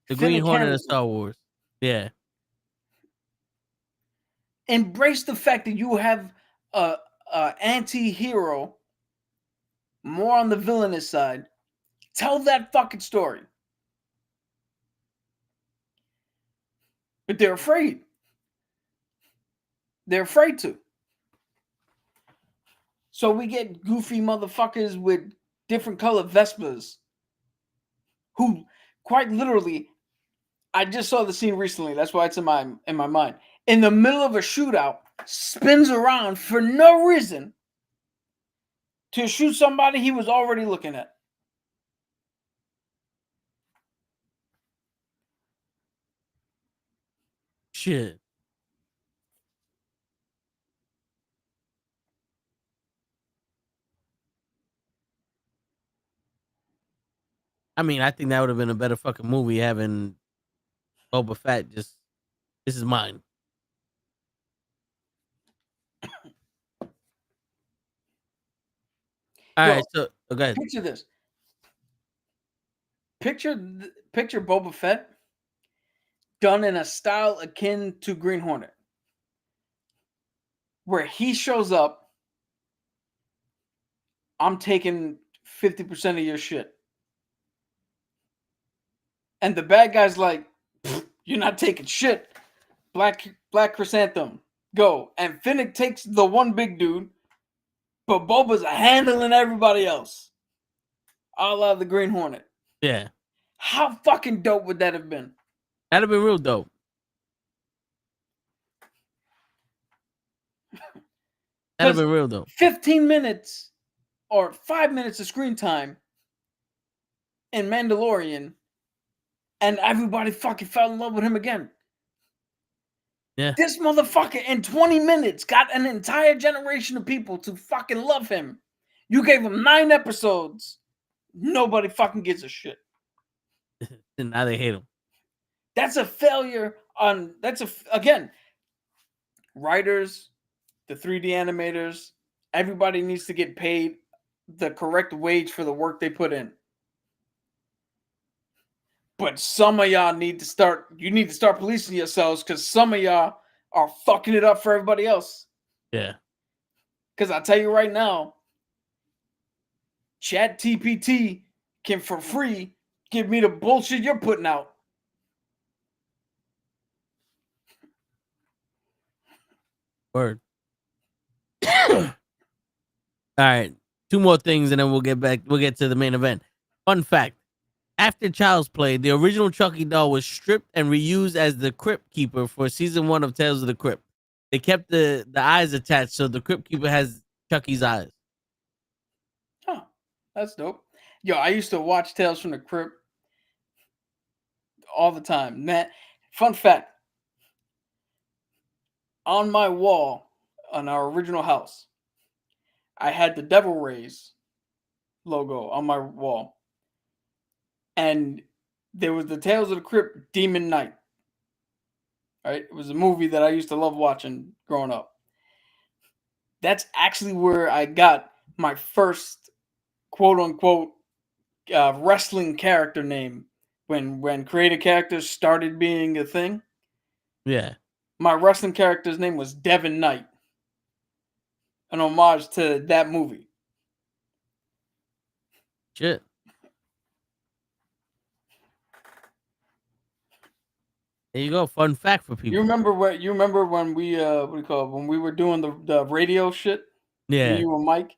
The Green Hornet of Star Wars. Yeah. Embrace the fact that you have a anti-hero more on the villainous side. Tell that fucking story. But they're afraid. They're afraid to. So we get goofy motherfuckers with different colored Vespas who quite literally, I just saw the scene recently. That's why it's in my mind. In the middle of a shootout, spins around for no reason to shoot somebody he was already looking at. Shit. I mean, I think that would have been a better fucking movie having Boba Fett just, this is mine. All Yo, right, so go ahead. Picture this. Picture Boba Fett done in a style akin to Green Hornet, where he shows up. I'm taking 50% of your shit, and the bad guy's like, "You're not taking shit." Black Chrysanthemum, go. And Finnick takes the one big dude, but Boba's handling everybody else. A la the Green Hornet. Yeah, How fucking dope would that have been? that'd have been real dope. That'd have been real dope. 15 minutes or 5 minutes of screen time in Mandalorian, and everybody fucking fell in love with him again. Yeah. This motherfucker in 20 minutes got an entire generation of people to fucking love him. You gave him 9 episodes. Nobody fucking gives a shit. And now they hate him. That's a failure on, again, writers, the 3D animators, everybody needs to get paid the correct wage for the work they put in. But some of y'all need to start policing yourselves, because some of y'all are fucking it up for everybody else. Yeah. Because I'll tell you right now, ChatGPT can for free give me the bullshit you're putting out. Word. All right. 2 more things and then we'll get to the main event. Fun fact. After Child's Play, the original Chucky doll was stripped and reused as the Crypt Keeper for season 1 of Tales of the Crypt. They kept the eyes attached, so the Crypt Keeper has Chucky's eyes. Huh. That's dope. Yo, I used to watch Tales from the Crypt all the time. Man, fun fact. On my wall, on our original house, I had the Devil Rays logo on my wall. And there was the Tales of the Crypt Demon Knight. Right? It was a movie that I used to love watching growing up. That's actually where I got my first quote-unquote wrestling character name. When creative characters started being a thing. Yeah. My wrestling character's name was Devin Knight. An homage to that movie. Shit. There you go. Fun fact for people. You remember when we when we were doing the radio shit? Yeah. You and Mike?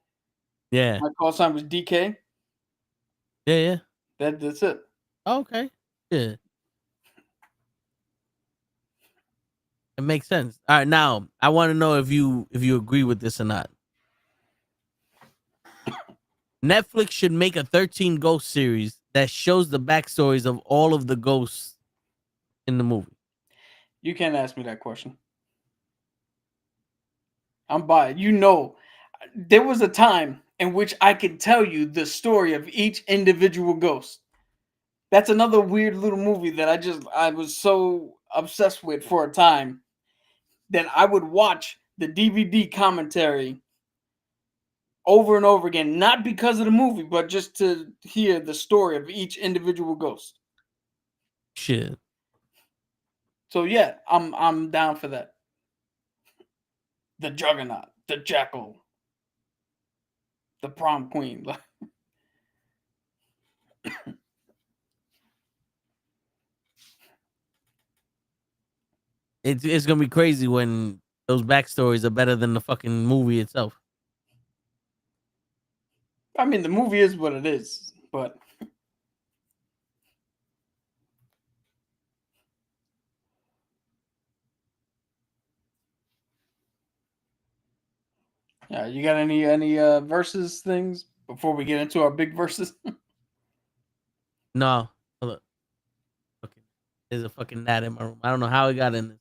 Yeah. My call sign was DK. Yeah. That's it. Okay. Yeah. It makes sense. All right, now I want to know if you agree with this or not. Netflix should make a 13 Ghost series that shows the backstories of all of the ghosts in the movie. You can't ask me that question. I'm by it. There was a time in which I could tell you the story of each individual ghost. That's another weird little movie that I was so obsessed with for a time that I would watch the DVD commentary over and over again, not because of the movie, but just to hear the story of each individual ghost. Shit. So yeah, I'm down for that. The Juggernaut, the Jackal, the Prom Queen. It's gonna be crazy when those backstories are better than the fucking movie itself. I mean, the movie is what it is, but yeah, you got any versus things before we get into our big verses? No. Hold up. Okay. There's a fucking gnat in my room. I don't know how it got in this.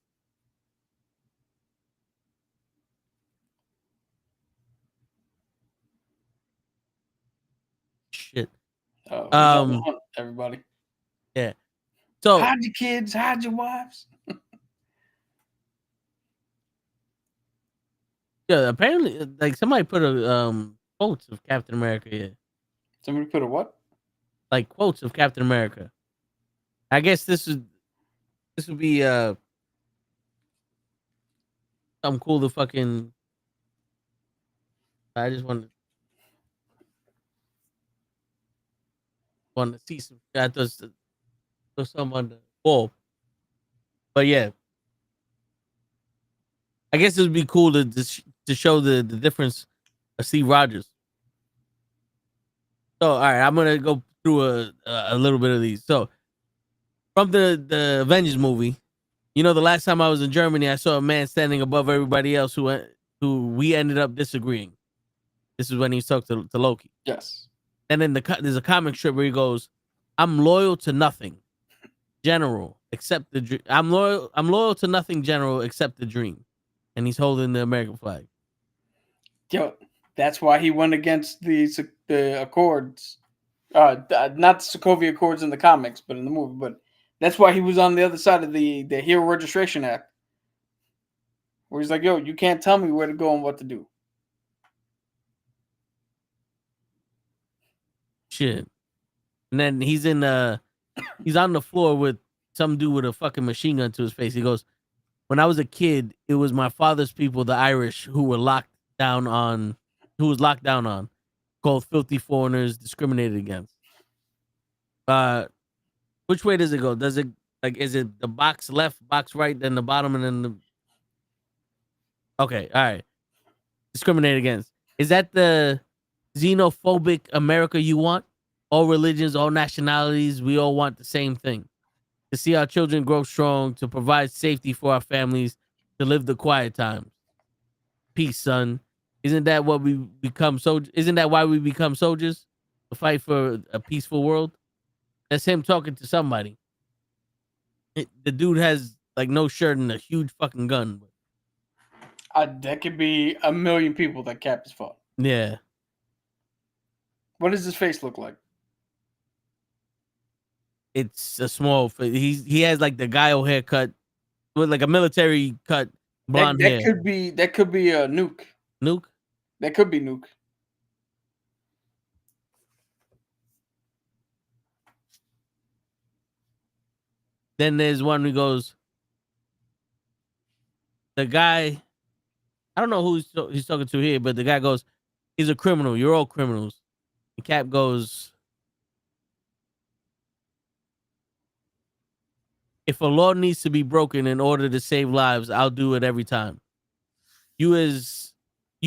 shit. He's on the hunt, everybody. Yeah. So hide your kids, hide your wives. yeah, apparently, like somebody put a quotes of Captain America here, Somebody put a what? like quotes of Captain America. I guess this would be something cool to fucking. I just want to see some. I thought some on the wall, but yeah, I guess it would be cool to show the difference of Steve Rogers. So all right, I'm gonna go through a little bit of these. So from the Avengers movie, you know, the last time I was in Germany, I saw a man standing above everybody else who we ended up disagreeing. This is when he talked to Loki. Yes. And then there's a comic strip where he goes, "I'm loyal to nothing, general, except the dream. I'm loyal to nothing, general, except the dream." And he's holding the American flag. Yo, that's why he went against the Accords. Not the Sokovia Accords in the comics, but in the movie. But that's why he was on the other side of the Hero Registration Act, where he's like, "Yo, you can't tell me where to go and what to do." Shit. And then he's on the floor with some dude with a fucking machine gun to his face. He goes, "When I was a kid, it was my father's people, the Irish, who was locked down on, called filthy foreigners, discriminated against." Which way does it go? Does it is it the box left, box right, then the bottom, and then the? Okay, all right. Discriminated against. Is that the xenophobic America you want? All religions, all nationalities, we all want the same thing. To see our children grow strong, to provide safety for our families, to live the quiet times. Peace, son. Isn't that what we become soldiers? Isn't that why we become soldiers? To fight for a peaceful world? That's him talking to somebody. The dude has like no shirt and a huge fucking gun. That could be a million people that Cap has fought. Yeah. What does his face look like? It's a small. He has like the guile haircut with like a military cut blonde hair. That could be a Nuke. Nuke. That could be Nuke. Then there's one who goes. The guy, I don't know who he's talking to here, but the guy goes, "He's a criminal. You're all criminals." And Cap goes, "If a law needs to be broken in order to save lives, I'll do it every time. You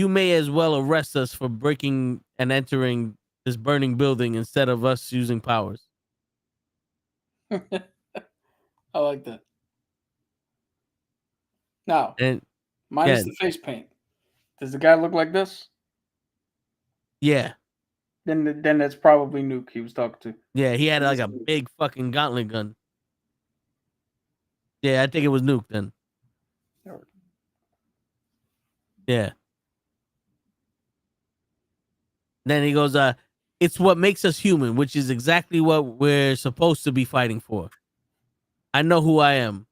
may as well arrest us for breaking and entering this burning building instead of us using powers." I like that. Now, And minus the face paint. Does the guy look like this? yeah. Then that's probably Nuke he was talking to. Yeah, he had like a big fucking gauntlet gun. Yeah, I think it was Nuke then. Yeah. Then he goes, "It's what makes us human, which is exactly what we're supposed to be fighting for. I know who I am.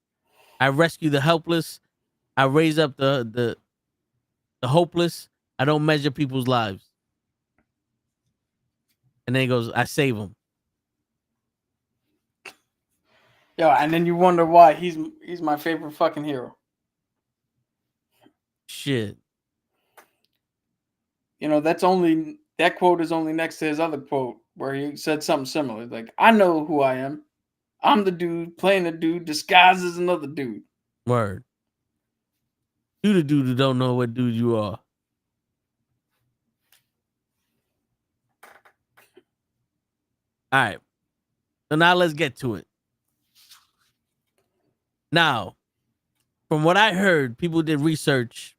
I rescue the helpless. I raise up the hopeless. I don't measure people's lives." And then he goes, "I save them." Yeah, and then you wonder why he's my favorite fucking hero. Shit. You know, that quote is only next to his other quote where he said something similar. Like, "I know who I am. I'm the dude playing the dude disguised as another dude." Word. You the dude who don't know what dude you are. All right. So now let's get to it. Now, from what I heard, people did research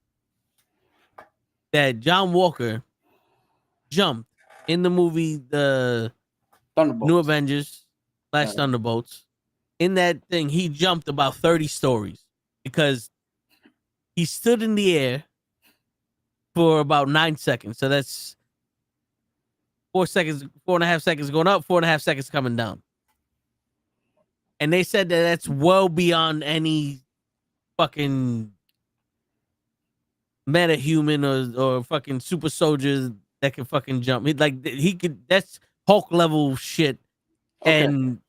that John Walker jumped in the movie The Thunderbolts. New Avengers / Thunderbolts. In that thing, he jumped about 30 stories because he stood in the air for about 9 seconds. So that's 4.5 seconds going up, 4.5 seconds coming down. And they said that that's well beyond any fucking metahuman or fucking super soldiers that can fucking jump. He could. That's Hulk level shit, Okay. and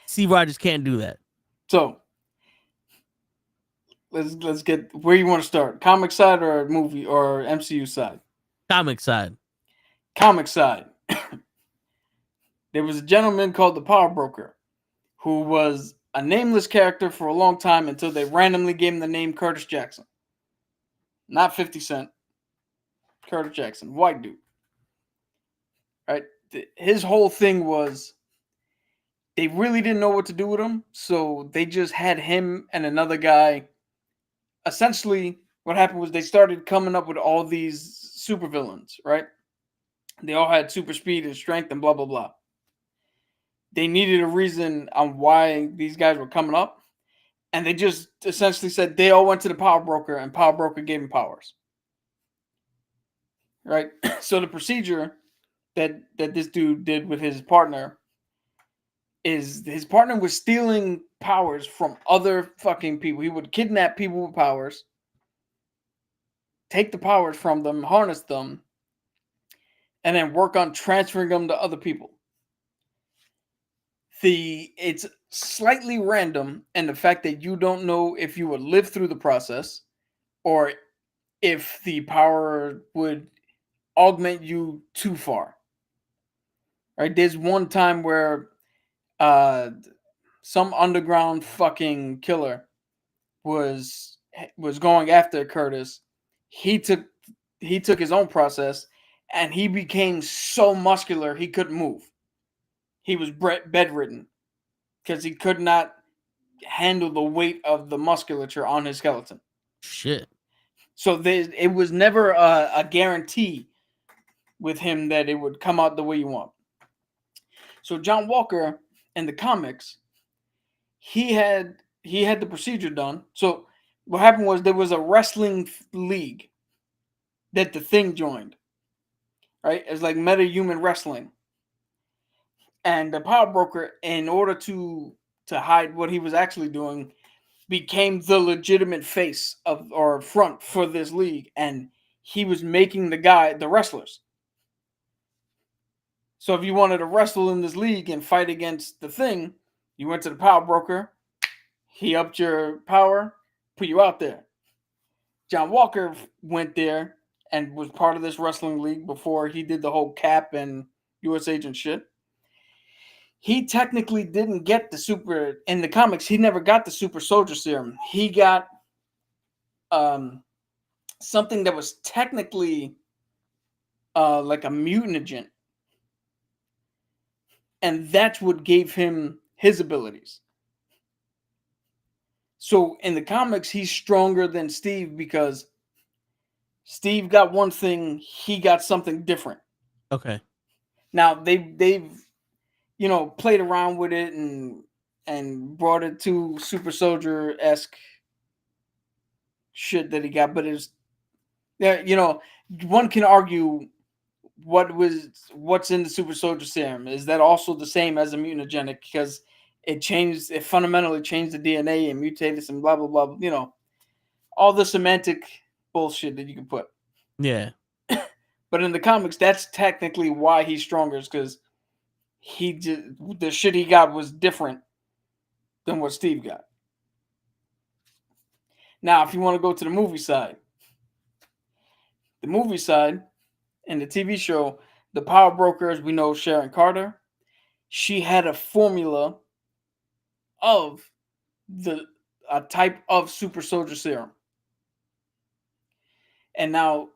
Steve Rogers can't do that. So let's get where you want to start. Comic side or movie or MCU side? Comic side. Comic side. There was a gentleman called the Power Broker who was a nameless character for a long time until they randomly gave him the name Curtis Jackson. Not 50 Cent. Curtis Jackson. White dude. Right? His whole thing was they really didn't know what to do with him, so they just had him and another guy. Essentially, what happened was they started coming up with all these supervillains, right? They all had super speed and strength and blah, blah, blah. They needed a reason on why these guys were coming up, and they just essentially said they all went to the Power Broker, and Power Broker gave them powers. Right? So the procedure that this dude did with his partner is his partner was stealing powers from other fucking people. He would kidnap people with powers, take the powers from them, harness them, and then work on transferring them to other people. It's slightly random, and the fact that you don't know if you would live through the process or if the power would augment you too far. Right? There's one time where some underground fucking killer was going after Curtis. He took his own process, and he became so muscular he couldn't move. He was bedridden because he could not handle the weight of the musculature on his skeleton. Shit. So it was never a guarantee with him that it would come out the way you want. So John Walker in the comics, he had the procedure done. So what happened was there was a wrestling league that the Thing joined. Right? It's like meta-human wrestling. And the Power Broker, in order to hide what he was actually doing, became the legitimate face or front for this league, and he was making the wrestlers. So if you wanted to wrestle in this league and fight against the Thing, you went to the Power Broker, he upped your power, put you out there. John Walker went there and was part of this wrestling league before he did the whole Cap and US Agent shit. He technically didn't get the super in the comics. He never got the super soldier serum. He got something that was technically like a mutagen, and that's what gave him his abilities. So in the comics, he's stronger than Steve because Steve got one thing, he got something different. Okay. Now they've played around with it and brought it to super soldier-esque shit that he got, but it's one can argue what's in the super soldier serum. Is that also the same as a mutagenic? Because it fundamentally changed the DNA and mutated some blah blah blah, all the semantic bullshit that you can put. Yeah. But in the comics, that's technically why he's stronger, is because the shit he got was different than what Steve got. Now, if you want to go to the movie side in the TV show, the Power Broker, as we know, Sharon Carter, she had a formula of a type of super soldier serum. And now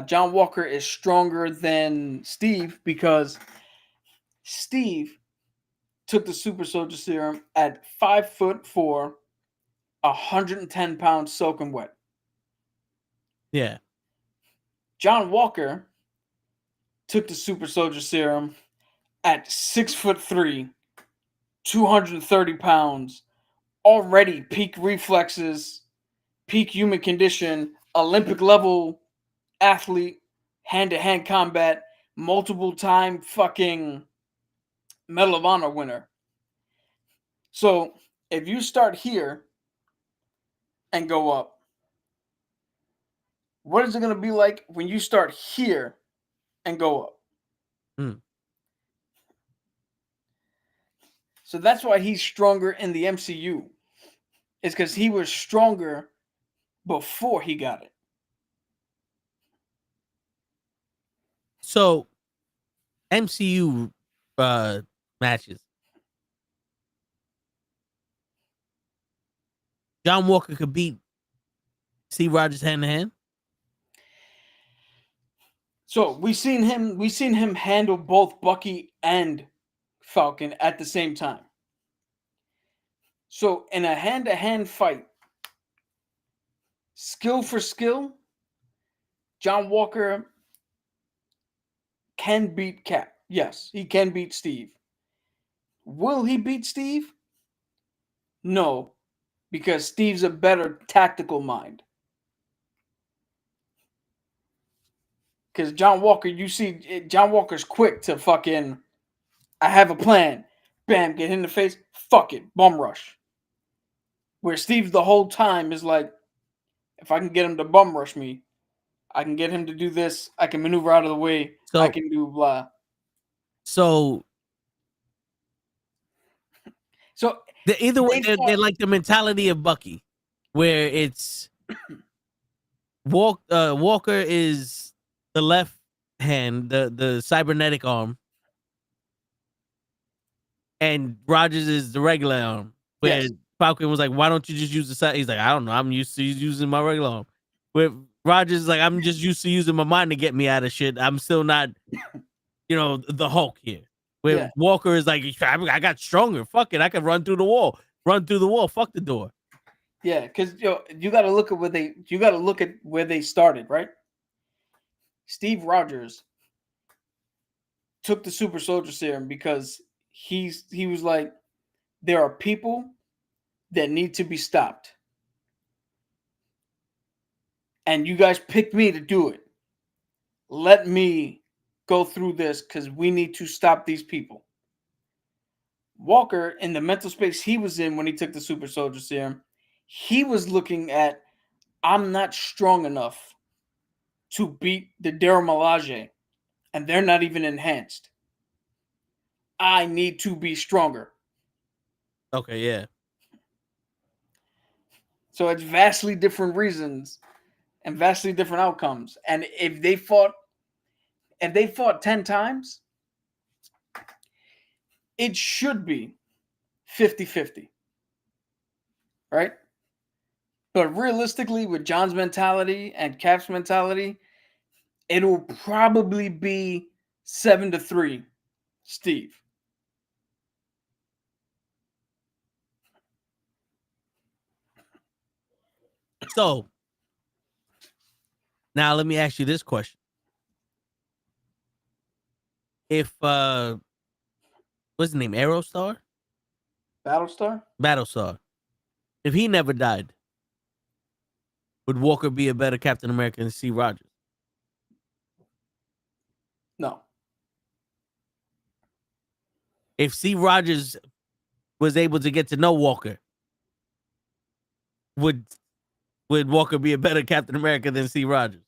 John Walker is stronger than Steve because Steve took the super soldier serum at 5'4", 110 pounds soaking wet. Yeah. John Walker took the super soldier serum at 6'3", 230 pounds, already peak reflexes, peak human condition, Olympic level athlete, hand-to-hand combat, multiple time fucking Medal of Honor winner. So if you start here and go up, what is it going to be like when you start here and go up? Hmm. So that's why he's stronger in the MCU. It's because he was stronger before he got it. So MCU matches. John Walker could beat Steve Rogers hand to hand. So we seen him handle both Bucky and Falcon at the same time. So in a hand-to-hand fight, skill for skill, John Walker can beat Cap. Yes, he can beat Steve. Will he beat Steve? No, because Steve's a better tactical mind. Because John Walker, you see, John Walker's quick to fucking, I have a plan. Bam, get hit in the face. Fuck it, bum rush. Where Steve the whole time is like, if I can get him to bum rush me, I can get him to do this. I can maneuver out of the way. So I can do blah. So either way, they're like the mentality of Bucky, where it's Walker is the left hand, the cybernetic arm, and Rogers is the regular arm. Where Falcon was like, "Why don't you just use the side?" He's like, "I don't know. I'm used to using my regular arm." Where Rogers is like, "I'm just used to using my mind to get me out of shit. I'm still not, the Hulk here." Where Walker is like, I got stronger. Fuck it. I can run through the wall. Run through the wall. Fuck the door. Yeah, because you got to look at where they started, right? Steve Rogers took the super soldier serum because he was like, there are people that need to be stopped, and you guys picked me to do it. Let me go through this because we need to stop these people. Walker, in the mental space he was in when he took the super soldier serum, he was looking at, I'm not strong enough to beat the Dara Milaje, and they're not even enhanced. I need to be stronger. Okay, yeah. So it's vastly different reasons and vastly different outcomes. And if they fought 10 times, it should be 50-50. Right? But realistically, with John's mentality and Cap's mentality, it'll probably be 7-3, Steve. So now let me ask you this question. If what's his name? Aerostar? Battlestar. If he never died, would Walker be a better Captain America than Steve Rogers? No. If Steve Rogers was able to get to know Walker, would Walker be a better Captain America than Steve Rogers?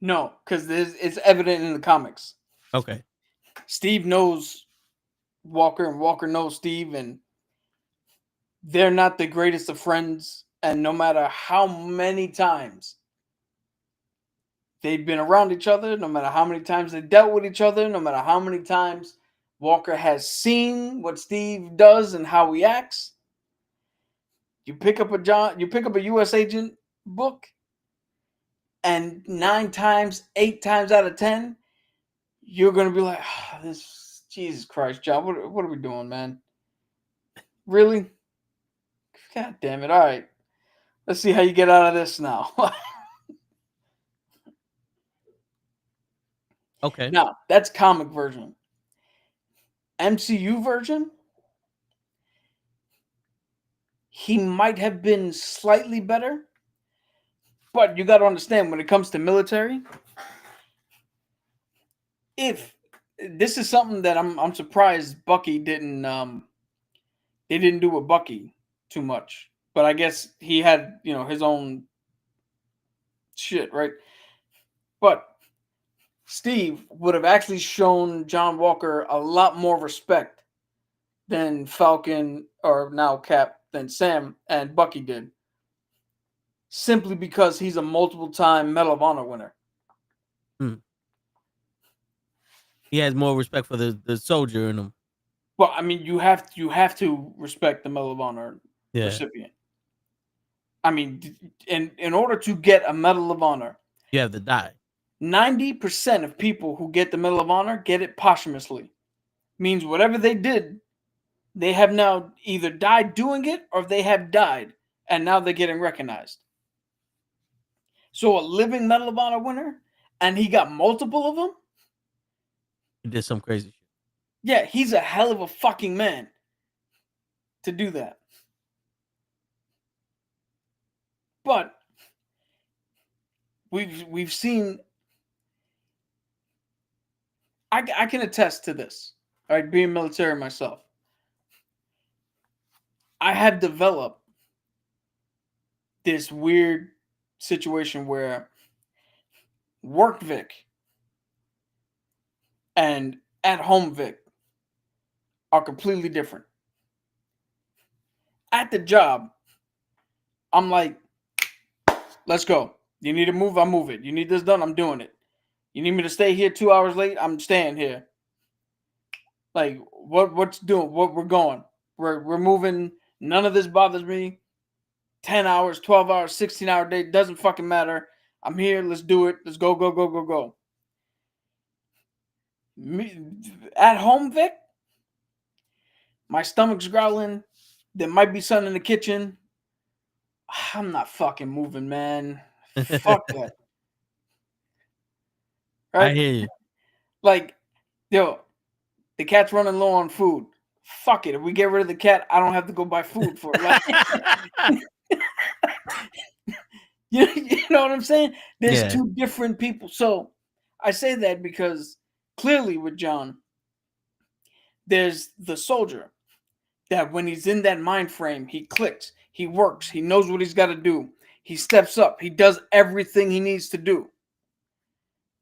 No, because it's evident in the comics. Okay. Steve knows Walker, and Walker knows Steve, and they're not the greatest of friends. And no matter how many times they've been around each other, no matter how many times they dealt with each other, no matter how many times Walker has seen what Steve does and how he acts, you pick up a U.S. agent book, and 9 times, 8 times out of 10, you're gonna be like, oh, "This, Jesus Christ, John, what are we doing, man? Really? God damn it! All right, let's see how you get out of this now." Okay. Now that's comic version. MCU version, he might have been slightly better, but you got to understand when it comes to military, if this is something that I'm surprised Bucky didn't they didn't do with Bucky too much. But I guess he had, his own shit, right? But Steve would have actually shown John Walker a lot more respect than Falcon, or now Cap, than Sam and Bucky did. Simply because he's a multiple-time Medal of Honor winner. He has more respect for the soldier in him. Well, I mean, you have to respect the Medal of Honor recipient. I mean, in order to get a Medal of Honor, you have to die. 90% of people who get the Medal of Honor get it posthumously. Means whatever they did, they have now either died doing it or they have died, and now they're getting recognized. So a living Medal of Honor winner, and he got multiple of them? He did some crazy shit. Yeah, he's a hell of a fucking man to do that. But we've seen. I can attest to this. All right, being military myself, I have developed this weird situation where work Vic and at home Vic are completely different. At the job, I'm like, let's go. You need to move, I'll move it. You need this done, I'm doing it. You need me to stay here 2 hours late, I'm staying here. Like, what's doing? What we're going. We're moving. None of this bothers me. 10 hours, 12 hours, 16-hour day, doesn't fucking matter. I'm here, let's do it. Let's go, go, go, go, go. Me, at home, Vic, my stomach's growling. There might be something in the kitchen. I'm not fucking moving, man. Fuck that. Right? I hear you. Like, yo, the cat's running low on food. Fuck it. If we get rid of the cat, I don't have to go buy food for it. Like, you know what I'm saying? There's two different people. So I say that because clearly with John, there's the soldier that when he's in that mind frame, he clicks, he works, he knows what he's got to do. He steps up, he does everything he needs to do.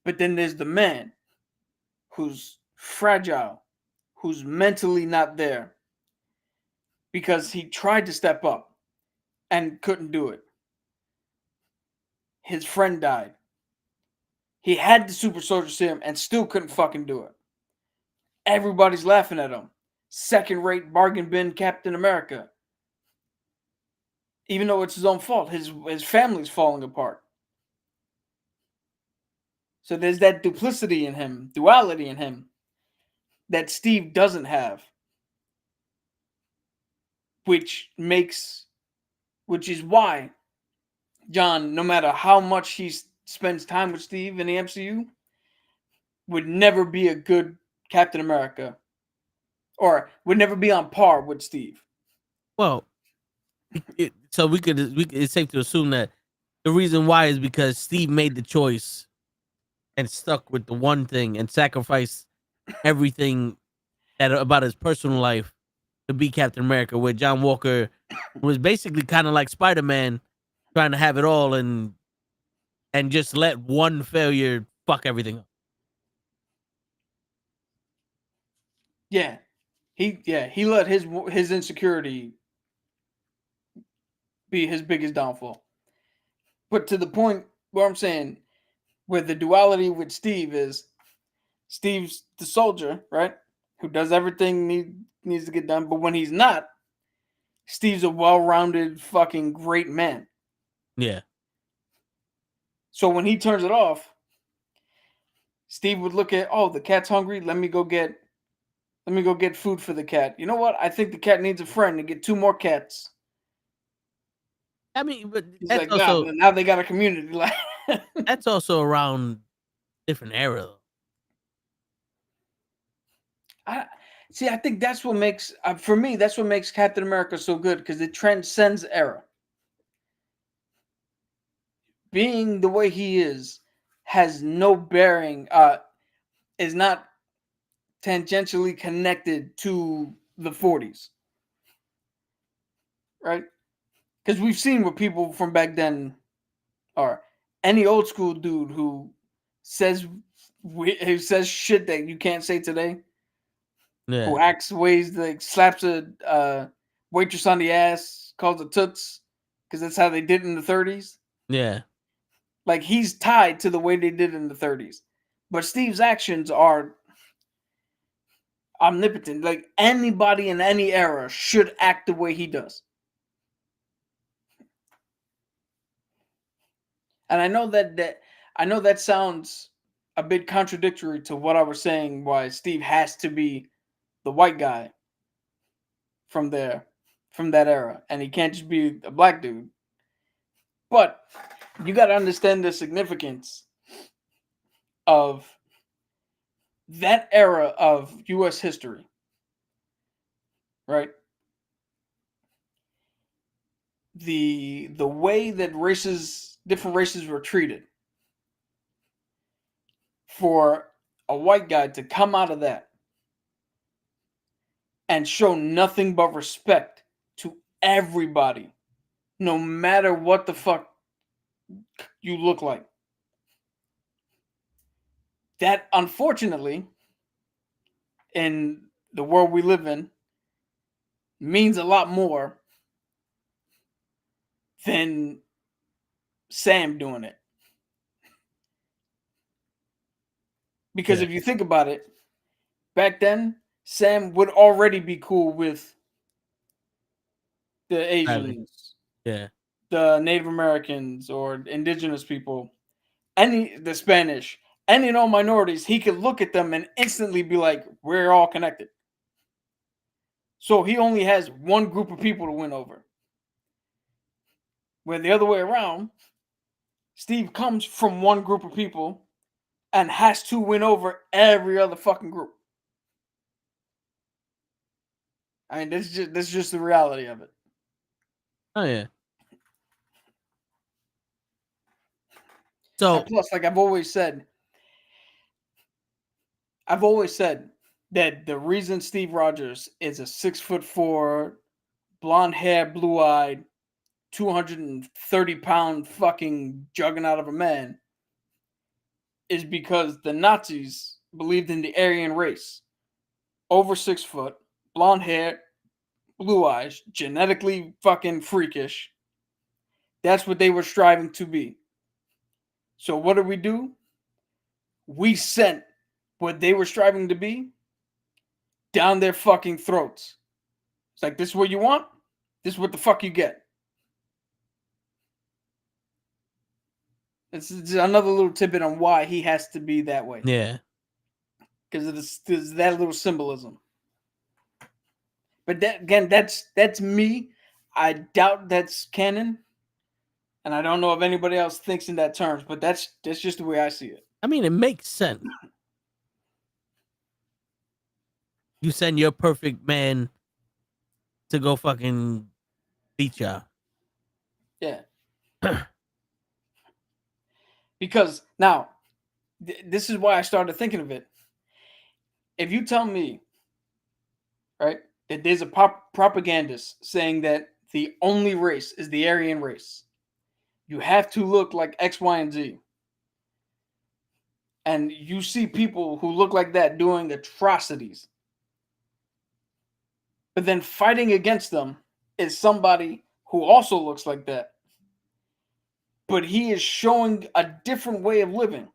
But then there's the man who's fragile, who's mentally not there because he tried to step up and couldn't do it. His friend died. He had the super soldier serum and still couldn't fucking do it. Everybody's laughing at him. Second-rate bargain bin Captain America. Even though it's his own fault, his family's falling apart. So there's that duplicity in him, duality in him, that Steve doesn't have. Which is why John, no matter how much he spends time with Steve in the MCU, would never be a good Captain America. Or would never be on par with Steve. Well, it's safe to assume that the reason why is because Steve made the choice and stuck with the one thing and sacrificed everything about his personal life to be Captain America, where John Walker was basically kind of like Spider-Man, trying to have it all and just let one failure fuck everything up. Yeah. He let his insecurity be his biggest downfall. But to the point where I'm saying, where the duality with Steve is, Steve's the soldier, right? Who does everything needs to get done. But when he's not, Steve's a well-rounded fucking great man. Yeah. So when he turns it off, Steve would look at, the cat's hungry. Let me go get food for the cat. You know what? I think the cat needs a friend to get 2 more cats. I mean, but he's that's like, also, now they got a community. Like, that's also around different era. I think that's what makes, for me, that's what makes Captain America so good, because it transcends era. Being the way he is has no bearing. is not tangentially connected to the 40s, right? Because we've seen what people from back then are. Any old school dude who says shit that you can't say today, Yeah. who acts ways like slaps a waitress on the ass, calls it toots, because that's how they did in the 30s. Yeah. Like, he's tied to the way they did in the 30s. But Steve's actions are omnipotent. Like, anybody in any era should act the way he does. And I know that sounds a bit contradictory to what I was saying, why Steve has to be the white guy from that era, and he can't just be a black dude. But you got to understand the significance of that era of U.S. history, right? The way that different races were treated, for a white guy to come out of that and show nothing but respect to everybody, no matter what the fuck you look like. That, unfortunately, in the world we live in, means a lot more than Sam doing it. Because if you think about it, back then, Sam would already be cool with the Asians, Yeah. the Native Americans, or indigenous people, the Spanish, any and all minorities. He could look at them and instantly be like, we're all connected. So he only has one group of people to win over. Where the other way around, Steve comes from one group of people and has to win over every other fucking group. I mean, this is just the reality of it. Oh yeah. So and plus, like I've always said that the reason Steve Rogers is a 6'4", blonde hair, blue eyed, 230-pound fucking juggernaut of a man is because the Nazis believed in the Aryan race. Over 6 foot, blonde hair, blue eyes, genetically fucking freakish. That's what they were striving to be. So what did we do? We sent what they were striving to be down their fucking throats. It's like, this is what you want? This is what the fuck you get. It's another little tidbit on why he has to be that way. yeah. Because there's that little symbolism. But that's me. I doubt that's canon. And I don't know if anybody else thinks in that terms, but that's just the way I see it. I mean, it makes sense. You send your perfect man to go fucking beat y'all. Yeah. Because now, this is why I started thinking of it. If you tell me, right, that there's a propagandist saying that the only race is the Aryan race, you have to look like X, Y, and Z. And you see people who look like that doing atrocities. But then fighting against them is somebody who also looks like that. But he is showing a different way of living.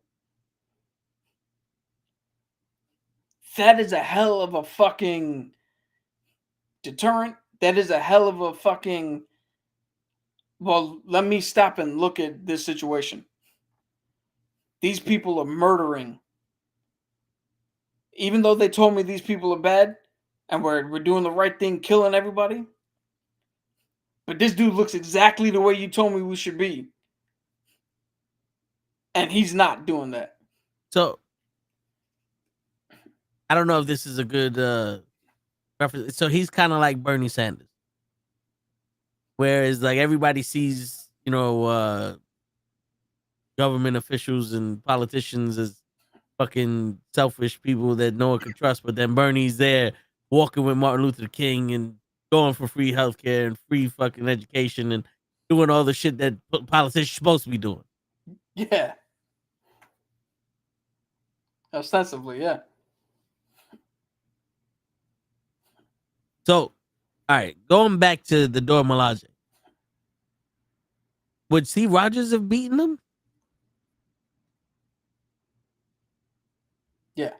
That is a hell of a fucking deterrent. That is a hell of a fucking, well, let me stop and look at this situation. These people are murdering. Even though they told me these people are bad and we're doing the right thing, killing everybody. But this dude looks exactly the way you told me we should be. And he's not doing that. So I don't know if this is a good reference. So he's kind of like Bernie Sanders. Whereas like everybody sees, government officials and politicians as fucking selfish people that no one can trust. But then Bernie's there walking with Martin Luther King and going for free healthcare and free fucking education and doing all the shit that politicians are supposed to be doing. Yeah. Ostensibly, yeah. So, all right, going back to the Dora Milaje. Would Steve Rogers have beaten him? Yeah.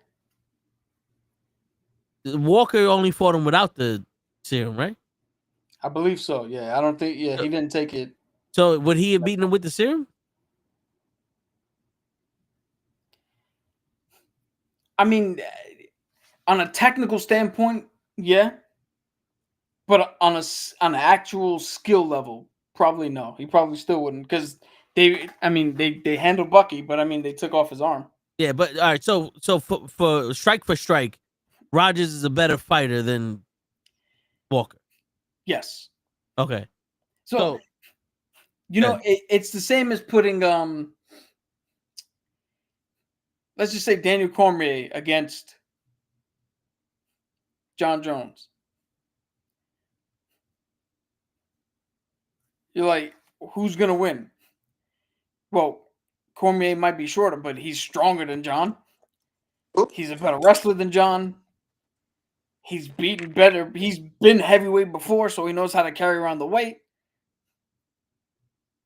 Walker only fought him without the serum, right? I believe so. Yeah. I don't think. Yeah, he didn't take it. So would he have beaten him with the serum? I mean, on a technical standpoint, yeah. But on an actual skill level, probably no. He probably still wouldn't because they handled Bucky, but I mean they took off his arm. Yeah, but all right. So for strike, Rogers is a better fighter than Walker. Yes. Okay. So you know, it's the same as putting let's just say Daniel Cormier against John Jones. You're like, who's gonna win? Well, Cormier might be shorter, but he's stronger than John. He's a better wrestler than John. He's beaten better. He's been heavyweight before, so he knows how to carry around the weight.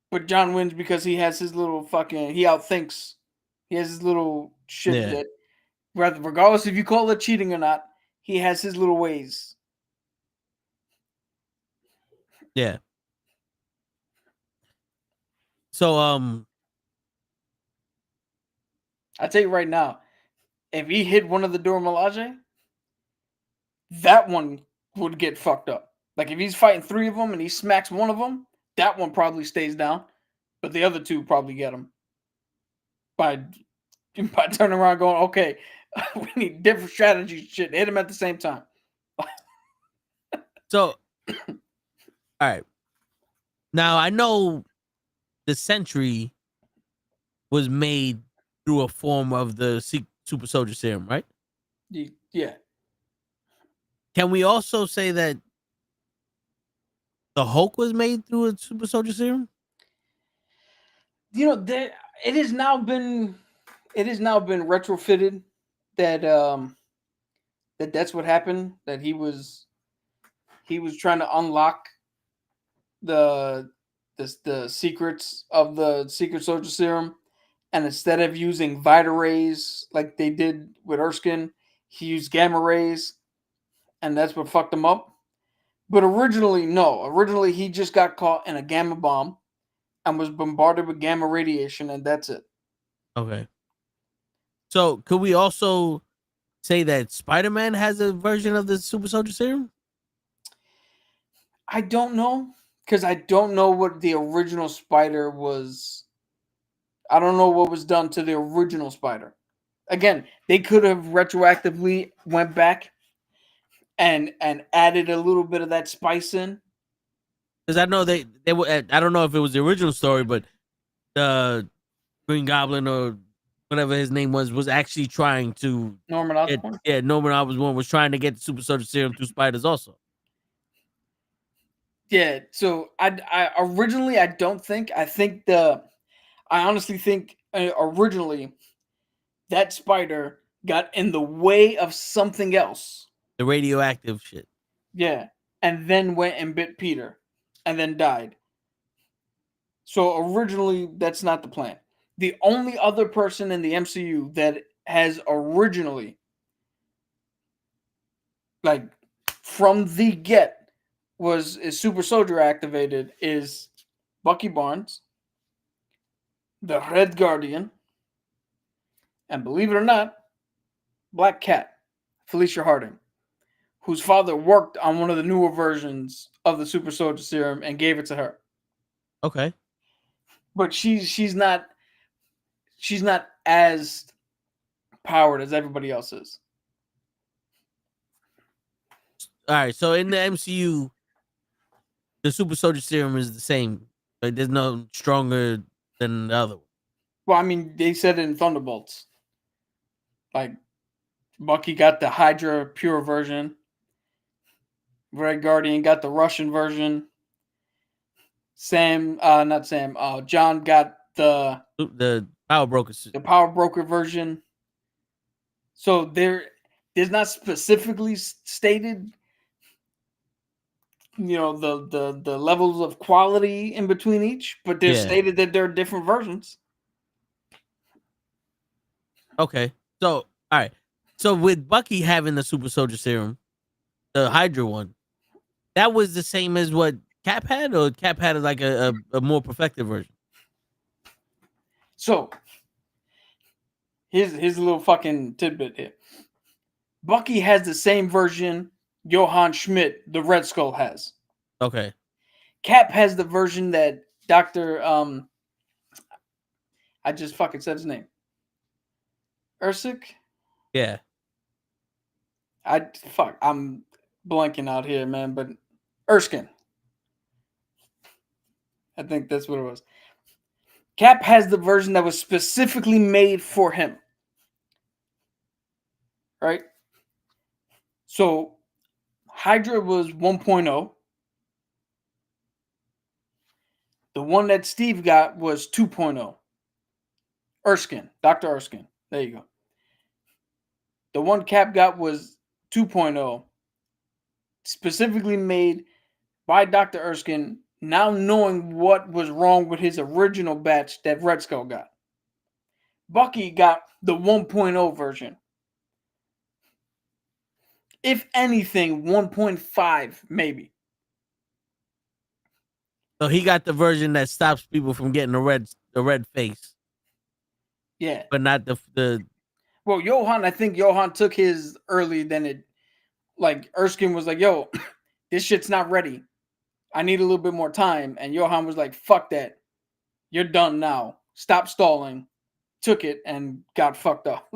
But John wins because he has his little fucking. He outthinks. He has his little shit that, regardless if you call it cheating or not, he has his little ways. Yeah. So I tell you right now, if he hit one of the Dora Milaje, that one would get fucked up. Like if he's fighting three of them and he smacks one of them, that one probably stays down, but the other two probably get him by turning around going, okay, we need different strategies. Shit, hit him at the same time. So, all right. Now I know the Sentry was made through a form of the Super Soldier Serum, right? Yeah. Can we also say that the Hulk was made through a Super Soldier Serum? You know, it has now been retrofitted that that's what happened. That he was trying to unlock the secrets of the Secret Soldier Serum, and instead of using Vita rays like they did with Erskine, he used gamma rays, and that's what fucked him up. But originally, no. Originally, he just got caught in a gamma bomb and was bombarded with gamma radiation, and that's it. Okay. So, could we also say that Spider-Man has a version of the Super Soldier Serum? I don't know, because I don't know what the original Spider was. I don't know what was done to the original Spider. Again, they could have retroactively went back and added a little bit of that spice in. Because I know they were. I don't know if it was the original story, but the Green Goblin or whatever his name was actually trying to Norman Osborn. Norman Osborn was trying to get the Super Soldier Serum through spiders also. Yeah. So I originally I honestly think originally that spider got in the way of something else. The radioactive shit. Yeah. And then went and bit Peter and then died. So originally that's not the plan. The only other person in the MCU that has originally, like from the get, is Super Soldier activated is Bucky Barnes, the Red Guardian, and believe it or not, Black Cat, Felicia Harding, whose father worked on one of the newer versions of the Super Soldier Serum and gave it to her. Okay. But she's not as powered as everybody else is. All right. So in the MCU, the Super Soldier Serum is the same. Like there's no stronger than the other one. Well, I mean, they said it in Thunderbolts. Like Bucky got the Hydra pure version. Red Guardian got the Russian version. John got The Power Brokers. the Power Broker version. So there's not specifically stated, the levels of quality in between each, but there's Yeah. stated that there are different versions. Okay. So, all right. So with Bucky having the super soldier serum, the Hydra one, that was the same as what Cap had, or Cap had like a more perfected version? So here's a little fucking tidbit here. Bucky has the same version Johann Schmidt, the Red Skull, has. Okay. Cap has the version that Dr. I just fucking said his name. Ursik? Yeah. I'm blanking out here, man, but Erskine. I think that's what it was. Cap has the version that was specifically made for him. Right? So Hydra was 1.0. The one that Steve got was 2.0. Erskine, Dr. Erskine. There you go. The one Cap got was 2.0, specifically made by Dr. Erskine, now knowing what was wrong with his original batch that Red Skull got. Bucky got the 1.0 version. If anything, 1.5 maybe. So he got the version that stops people from getting the red face, Yeah. but not the. Well, I think Johann took his early, then it, like, Erskine was like, yo, this shit's not ready. I need a little bit more time. And Johann was like, fuck that. You're done now. Stop stalling. Took it and got fucked up.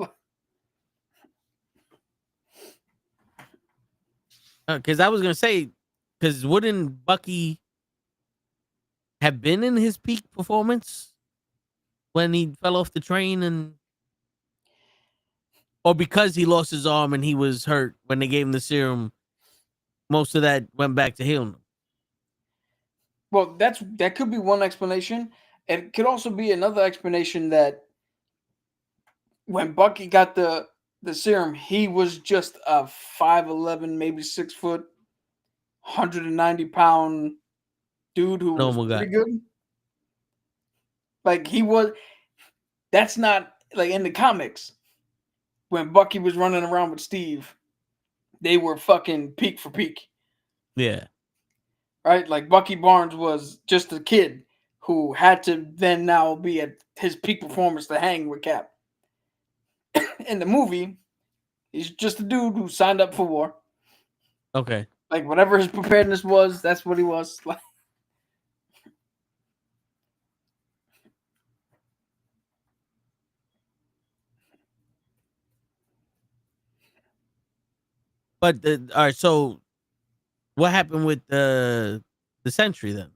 Because I was gonna say, because wouldn't Bucky have been in his peak performance when he fell off the train, or because he lost his arm and he was hurt when they gave him the serum, most of that went back to healing him? Well, that could be one explanation. It could also be another explanation that when Bucky got the serum, he was just a 5'11", maybe 6 foot, 190-pound dude who was pretty good. Like, he was. That's not like in the comics. When Bucky was running around with Steve, they were fucking peak for peak. Yeah. Right? Like, Bucky Barnes was just a kid who had to then now be at his peak performance to hang with Cap. In the movie, he's just a dude who signed up for war. Okay. Like, whatever his preparedness was, that's what he was. Like, But all right, so what happened with the Sentry then?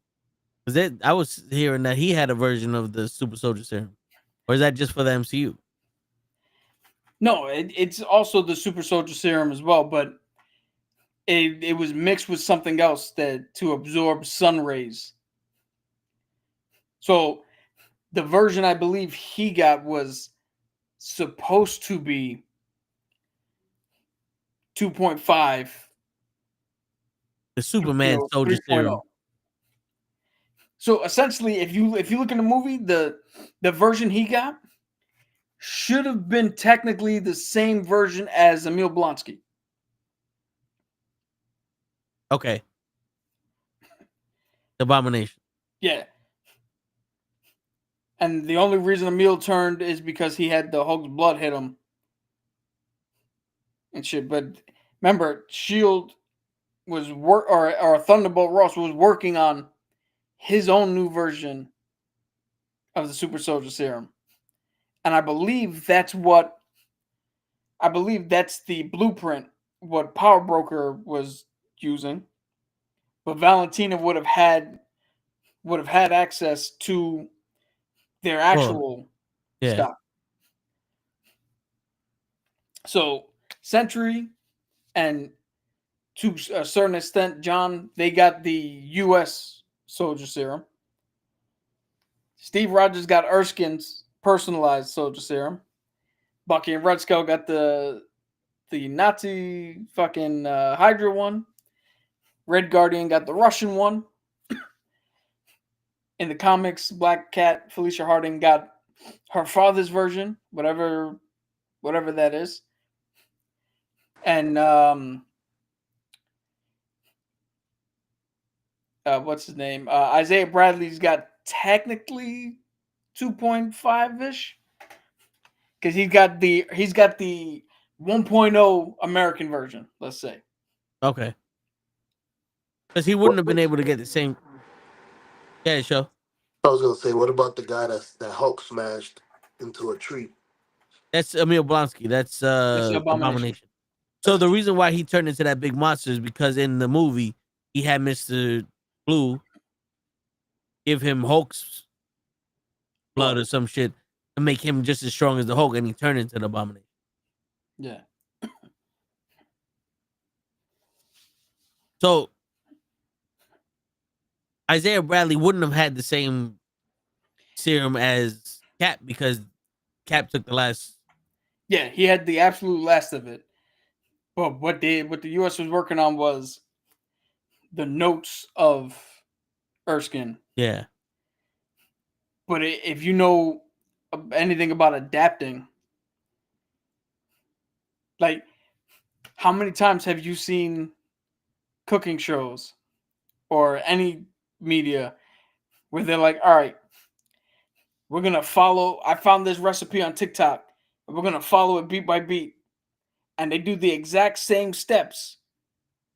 Because I was hearing that he had a version of the Super Soldier Serum, or is that just for the MCU? no, it's also the Super Soldier Serum as well, but it was mixed with something else to absorb sun rays. So the version I believe he got was supposed to be 2.5. The Superman Soldier 3.0. Serum. So essentially, if you look in the movie, the version he got should have been technically the same version as Emil Blonsky. Okay. Abomination. Yeah. And the only reason Emil turned is because he had the Hulk's blood hit him and shit. But remember, Shield was or Thunderbolt Ross was working on his own new version of the Super Soldier Serum. And I believe that's the blueprint what Power Broker was using. But Valentina would have had access to their actual stuff. So Sentry and to a certain extent, John, they got the U.S. soldier serum. Steve Rogers got Erskine's personalized soldier serum. Bucky and Red Skull got the Nazi fucking Hydra one. Red Guardian got the Russian one. In the comics, Black Cat, Felicia Harding got her father's version, whatever that is. And what's his name? Isaiah Bradley's got technically 2.5-ish. Because he's got the 1.0 American version, let's say. Okay. Because he wouldn't have been able to get the same. Yeah, sure. I was gonna say, what about the guy that Hulk smashed into a tree? That's Emil Blonsky. That's Abomination. So the reason why he turned into that big monster is because in the movie he had Mr. Blue give him Hulk's blood or some shit to make him just as strong as the Hulk, and he turned into the Abomination. Yeah. So Isaiah Bradley wouldn't have had the same serum as Cap because Cap took the last. Yeah, he had the absolute last of it. But what the US was working on was the notes of Erskine. Yeah. But if you know anything about adapting, like how many times have you seen cooking shows or any media where they're like, all right, we're going to follow, I found this recipe on TikTok, and we're going to follow it beat by beat. And they do the exact same steps.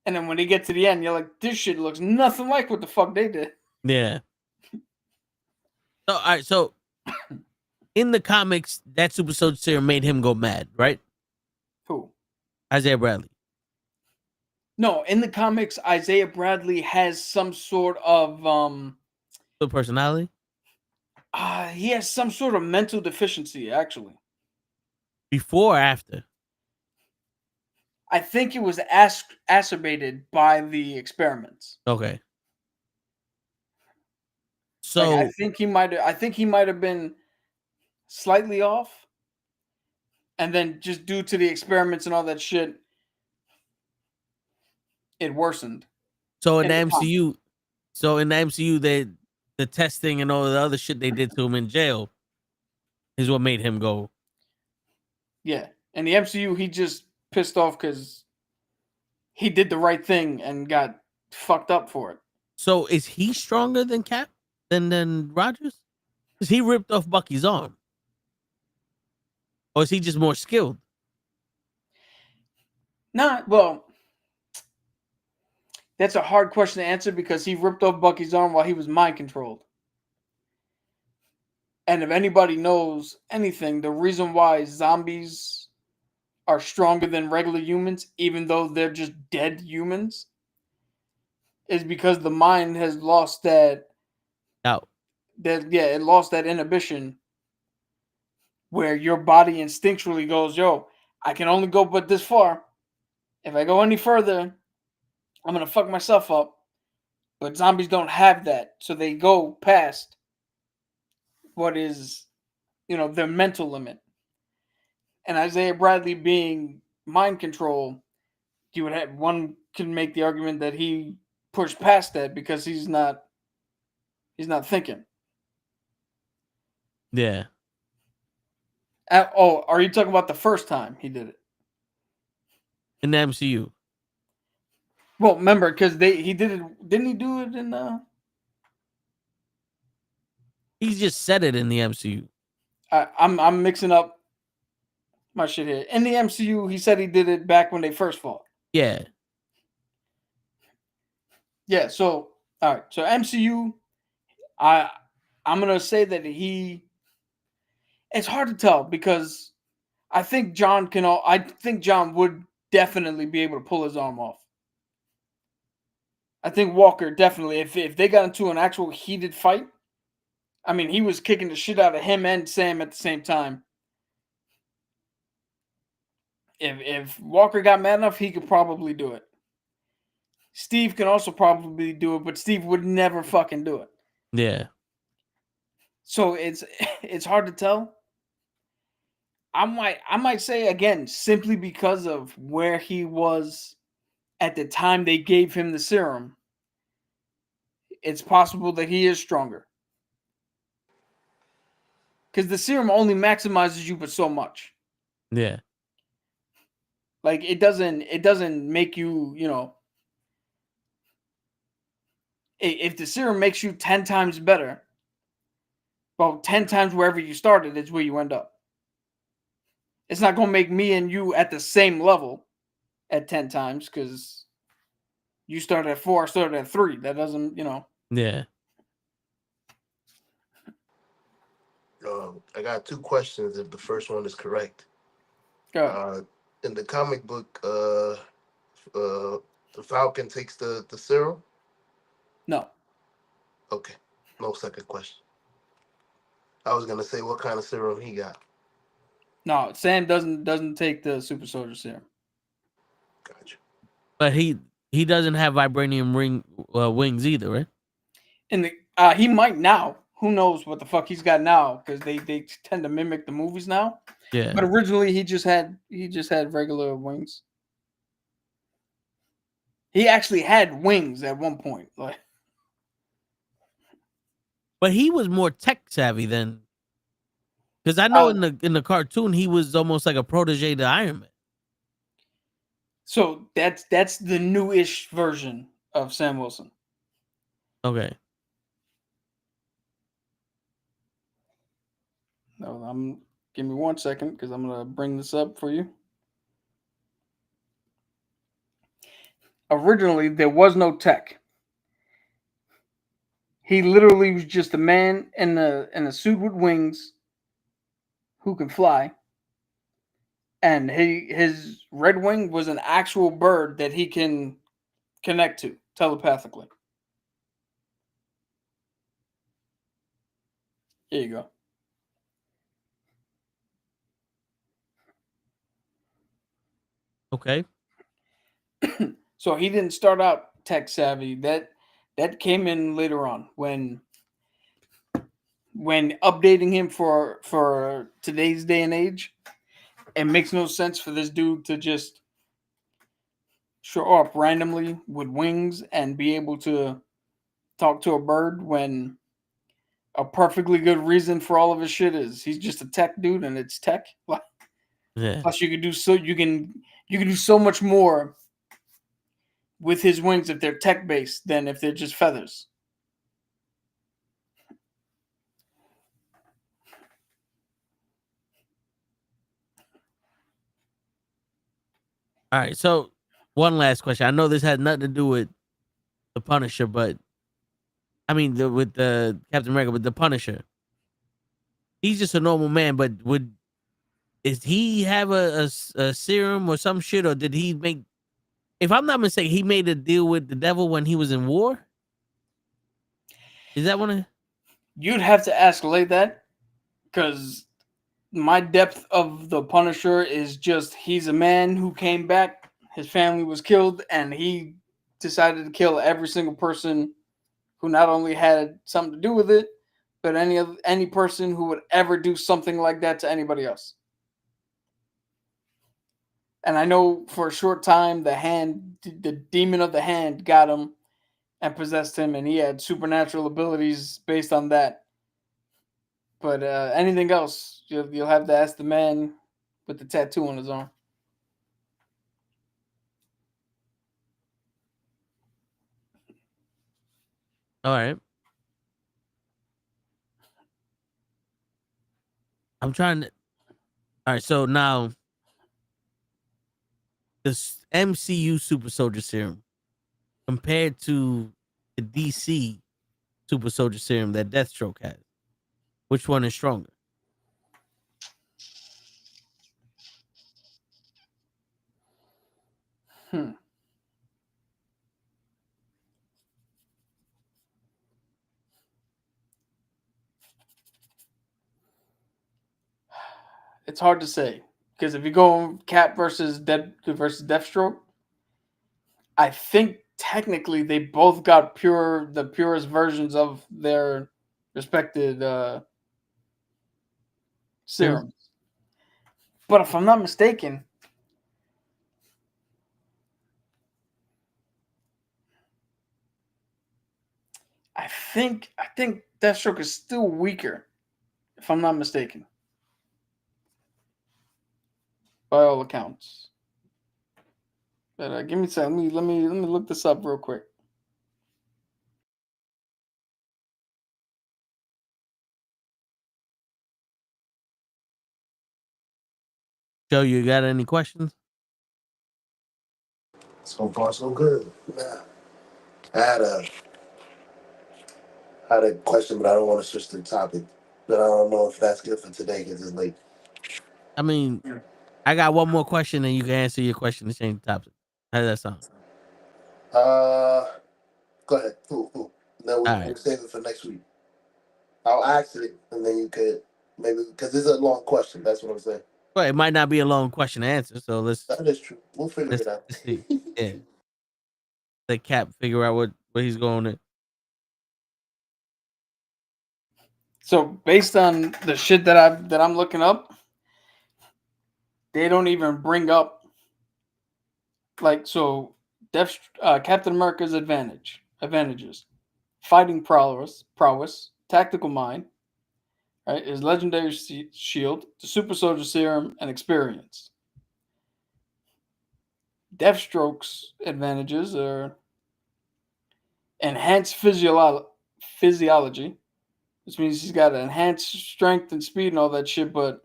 And then when they get to the end, you're like, this shit looks nothing like what the fuck they did. Yeah. So, all right. So, in the comics, that super soldier serum made him go mad, right? Who? Isaiah Bradley. No, in the comics, Isaiah Bradley has some sort of Good personality. He has some sort of mental deficiency, actually. Before or after? I think it was exacerbated by the experiments. Okay. So like, I think he might have been slightly off, and then just due to the experiments and all that shit, it worsened. So in the MCU, the testing and all the other shit they did to him in jail is what made him go. Yeah, in the MCU, he just pissed off because he did the right thing and got fucked up for it. So is he stronger than Cap than Rogers? Because he ripped off Bucky's arm, or is he just more skilled? Nah, well, that's a hard question to answer because he ripped off Bucky's arm while he was mind controlled. And if anybody knows anything, the reason why zombies are stronger than regular humans, even though they're just dead humans, is because the mind has lost that. It lost that inhibition where your body instinctually goes, yo, I can only go but this far. If I go any further, I'm going to fuck myself up. But zombies don't have that. So they go past what is, their mental limit. And Isaiah Bradley being mind control, one can make the argument that he pushed past that because he's not thinking. Yeah. Are you talking about the first time he did it? In the MCU. Well, remember, because he did it. Didn't he do it in the? He just said it in the MCU. I'm mixing up my shit here. In the MCU, he said he did it back when they first fought. Yeah. Yeah. So all right. So MCU, I'm gonna say that it's hard to tell because I think John would definitely be able to pull his arm off. I think Walker definitely, if they got into an actual heated fight, I mean, he was kicking the shit out of him and Sam at the same time. If Walker got mad enough, he could probably do it. Steve can also probably do it, but Steve would never fucking do it. Yeah. So it's hard to tell. I might say again, simply because of where he was at the time they gave him the serum, it's possible that he is stronger. Because the serum only maximizes you but so much. Yeah. Like it doesn't make you, you know, if the serum makes you 10 times better, well, 10 times wherever you started is where you end up. It's not going to make me and you at the same level at 10 times because you started at 4, I started at 3. That doesn't, you know. Yeah. I got 2 questions if the first one is correct. In the comic book, the Falcon takes the serum? No. Okay. No second question. I was gonna say what kind of serum he got. No, Sam doesn't take the super soldier serum. Gotcha. But he doesn't have vibranium wings either, right? And he might now. Who knows what the fuck he's got now? Because they tend to mimic the movies now. Yeah. But originally he just had regular wings. He actually had wings at one point. Like, but he was more tech savvy than, because I know in the cartoon he was almost like a protege to Iron Man. So that's the new-ish version of Sam Wilson. Okay. No, give me 1 second because I'm gonna bring this up for you. Originally, there was no tech. He literally was just a man in a suit with wings who can fly. And his red wing was an actual bird that he can connect to telepathically. Here you go. Okay. So he didn't start out tech savvy. That came in later on when updating him for today's day and age. It makes no sense for this dude to just show up randomly with wings and be able to talk to a bird when a perfectly good reason for all of his shit is he's just a tech dude and it's tech. Yeah. Plus you can do so much more with his wings if they're tech based than if they're just feathers. All right. So one last question. I know this had nothing to do with the Punisher, but I mean with the Captain America, but the Punisher. He's just a normal man, but is he have a serum or some shit, or did he make? If I'm not mistaken, he made a deal with the devil when he was in war. Is that one of? You'd have to ask Lay that because my depth of the Punisher is just he's a man who came back, his family was killed, and he decided to kill every single person who not only had something to do with it, but any person who would ever do something like that to anybody else. And I know for a short time the demon of the hand got him and possessed him, and he had supernatural abilities based on that. But anything else, you'll have to ask the man with the tattoo on his arm. All right. I'm trying to. All right. So now, this MCU Super Soldier Serum compared to the DC Super Soldier Serum that Deathstroke has, which one is stronger? It's hard to say Because if you go Cap versus Deathstroke, I think technically they both got the purest versions of their respected serums. But if I'm not mistaken, I think Deathstroke is still weaker, if I'm not mistaken, by all accounts. But give me a second. Let me look this up real quick. Joe, you got any questions? So far, so good. Nah. I had a question, but I don't want to switch the topic. But I don't know if that's good for today because it's late. I mean, I got one more question, and you can answer your question to change the topic. How does that sound? Go ahead. Cool. Then we'll save it for next week. I'll ask it, and then you could maybe because this is a long question. That's what I'm saying. Well, it might not be a long question to answer, so That is true. We'll figure it out. let's see. Yeah, let Cap figure out what he's going to. So based on the shit that I'm looking up, they don't even bring up Captain America's advantages: fighting prowess, tactical mind, right? His legendary shield, the super soldier serum, and experience. Deathstroke's advantages are enhanced physiology, which means he's got enhanced strength and speed and all that shit. But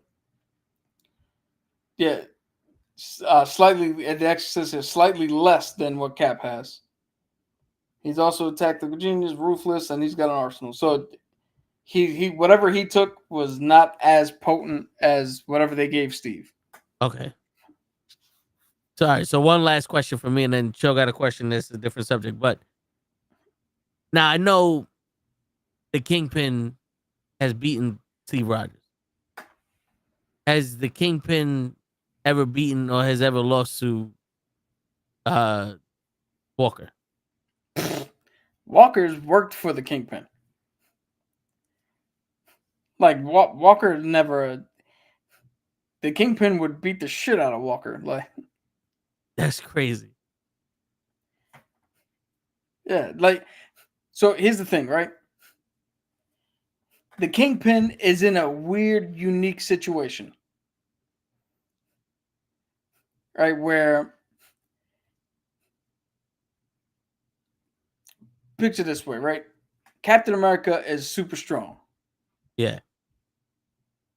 yeah, slightly the exorcist is slightly less than what Cap has. He's also a tactical genius, ruthless, and he's got an arsenal. So he whatever he took was not as potent as whatever they gave Steve. Okay. Sorry. So one last question for me, and then Joe got a question. That's a different subject, but now I know the Kingpin has beaten Steve Rogers. Has the Kingpin ever beaten or has ever lost to Walker? Walker's worked for the Kingpin. Like Walker never. The Kingpin would beat the shit out of Walker. Like that's crazy. Yeah, like so. Here's the thing, right? The Kingpin is in a weird, unique situation, right? Where picture this way, right? Captain America is super strong. Yeah.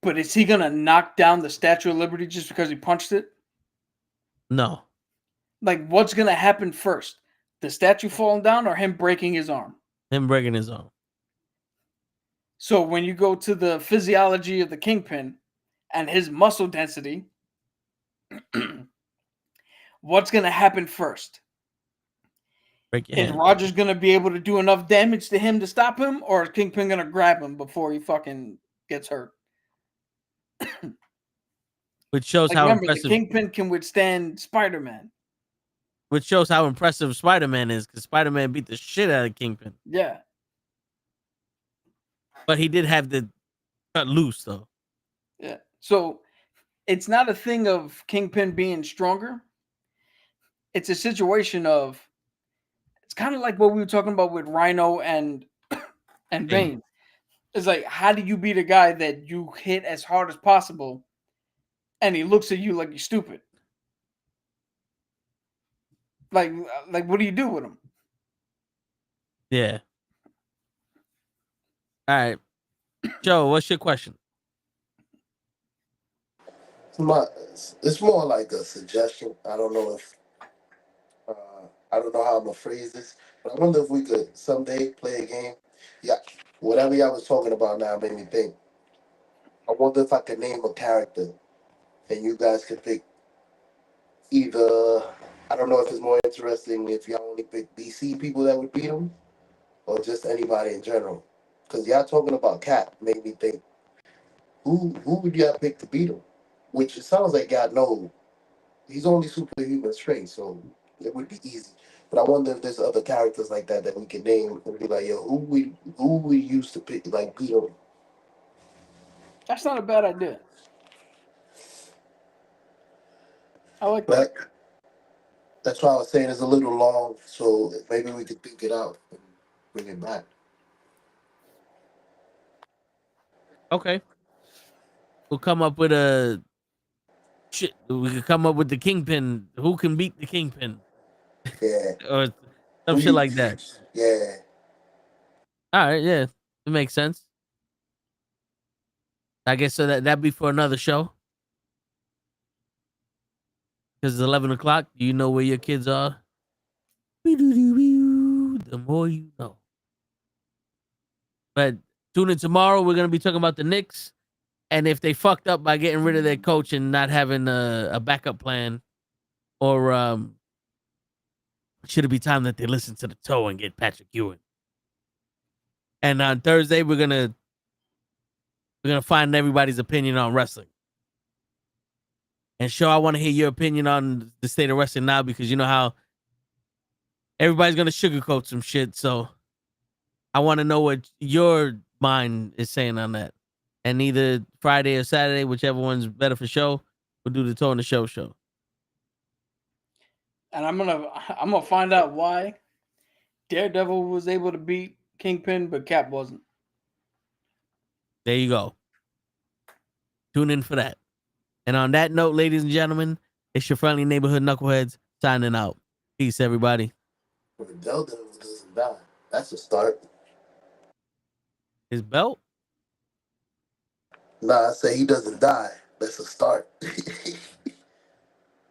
But is he gonna knock down the Statue of Liberty just because he punched it? No. Like, what's gonna happen first? The statue falling down or him breaking his arm? Him breaking his arm. So when you go to the physiology of the Kingpin and his muscle density, what's gonna happen first? Is Rogers gonna be able to do enough damage to him to stop him, or is Kingpin gonna grab him before he fucking gets hurt? Which shows how impressive the Kingpin can withstand Spider-Man. Which shows how impressive Spider-Man is, because Spider-Man beat the shit out of Kingpin. Yeah. But he did have to cut loose, though. Yeah. So it's not a thing of Kingpin being stronger. It's a situation of, it's kind of like what we were talking about with Rhino and Bane. It's like, how do you beat a guy that you hit as hard as possible and he looks at you like you're stupid? Like what do you do with him? Yeah. All right. Joe, what's your question? It's more like a suggestion. I don't know how I'm gonna phrase this, but I wonder if we could someday play a game. Yeah, whatever y'all was talking about now made me think. I wonder if I could name a character, and you guys could pick either. I don't know if it's more interesting if y'all only pick DC people that would beat him, or just anybody in general. Because y'all talking about Cap made me think, who would y'all pick to beat him? which it sounds like God knows. He's only superhuman strength, so it would be easy. But I wonder if there's other characters like that that we can name and be like, yo, who we used to pick like beat him. That's not a bad idea. I like that. But that's why I was saying it's a little long, so maybe we could think it out and bring it back. Okay. We'll come up with a shit. We could come up with the Kingpin. Who can beat the Kingpin? Yeah. Or some Who shit you- like that. Yeah. All right, yeah. It makes sense. I guess so that'd be for another show. Because it's 11 o'clock. Do you know where your kids are? The more you know. But tune in tomorrow. We're going to be talking about the Knicks. And if they fucked up by getting rid of their coach and not having a backup plan, or should it be time that they listen to the toe and get Patrick Ewing? And on Thursday, we're gonna find everybody's opinion on wrestling. And Show, I want to hear your opinion on the state of wrestling now, because you know how everybody's gonna sugarcoat some shit. So I want to know what your mind is saying on that. And either Friday or Saturday, whichever one's better for Show, we'll do the Toe and the Show. And I'm gonna find out why Daredevil was able to beat Kingpin, but Cap wasn't. There you go. Tune in for that. And on that note, ladies and gentlemen, it's your friendly neighborhood knuckleheads signing out. Peace, everybody. If the Delta doesn't die, that's a start. His belt? Nah, I say he doesn't die. That's a start.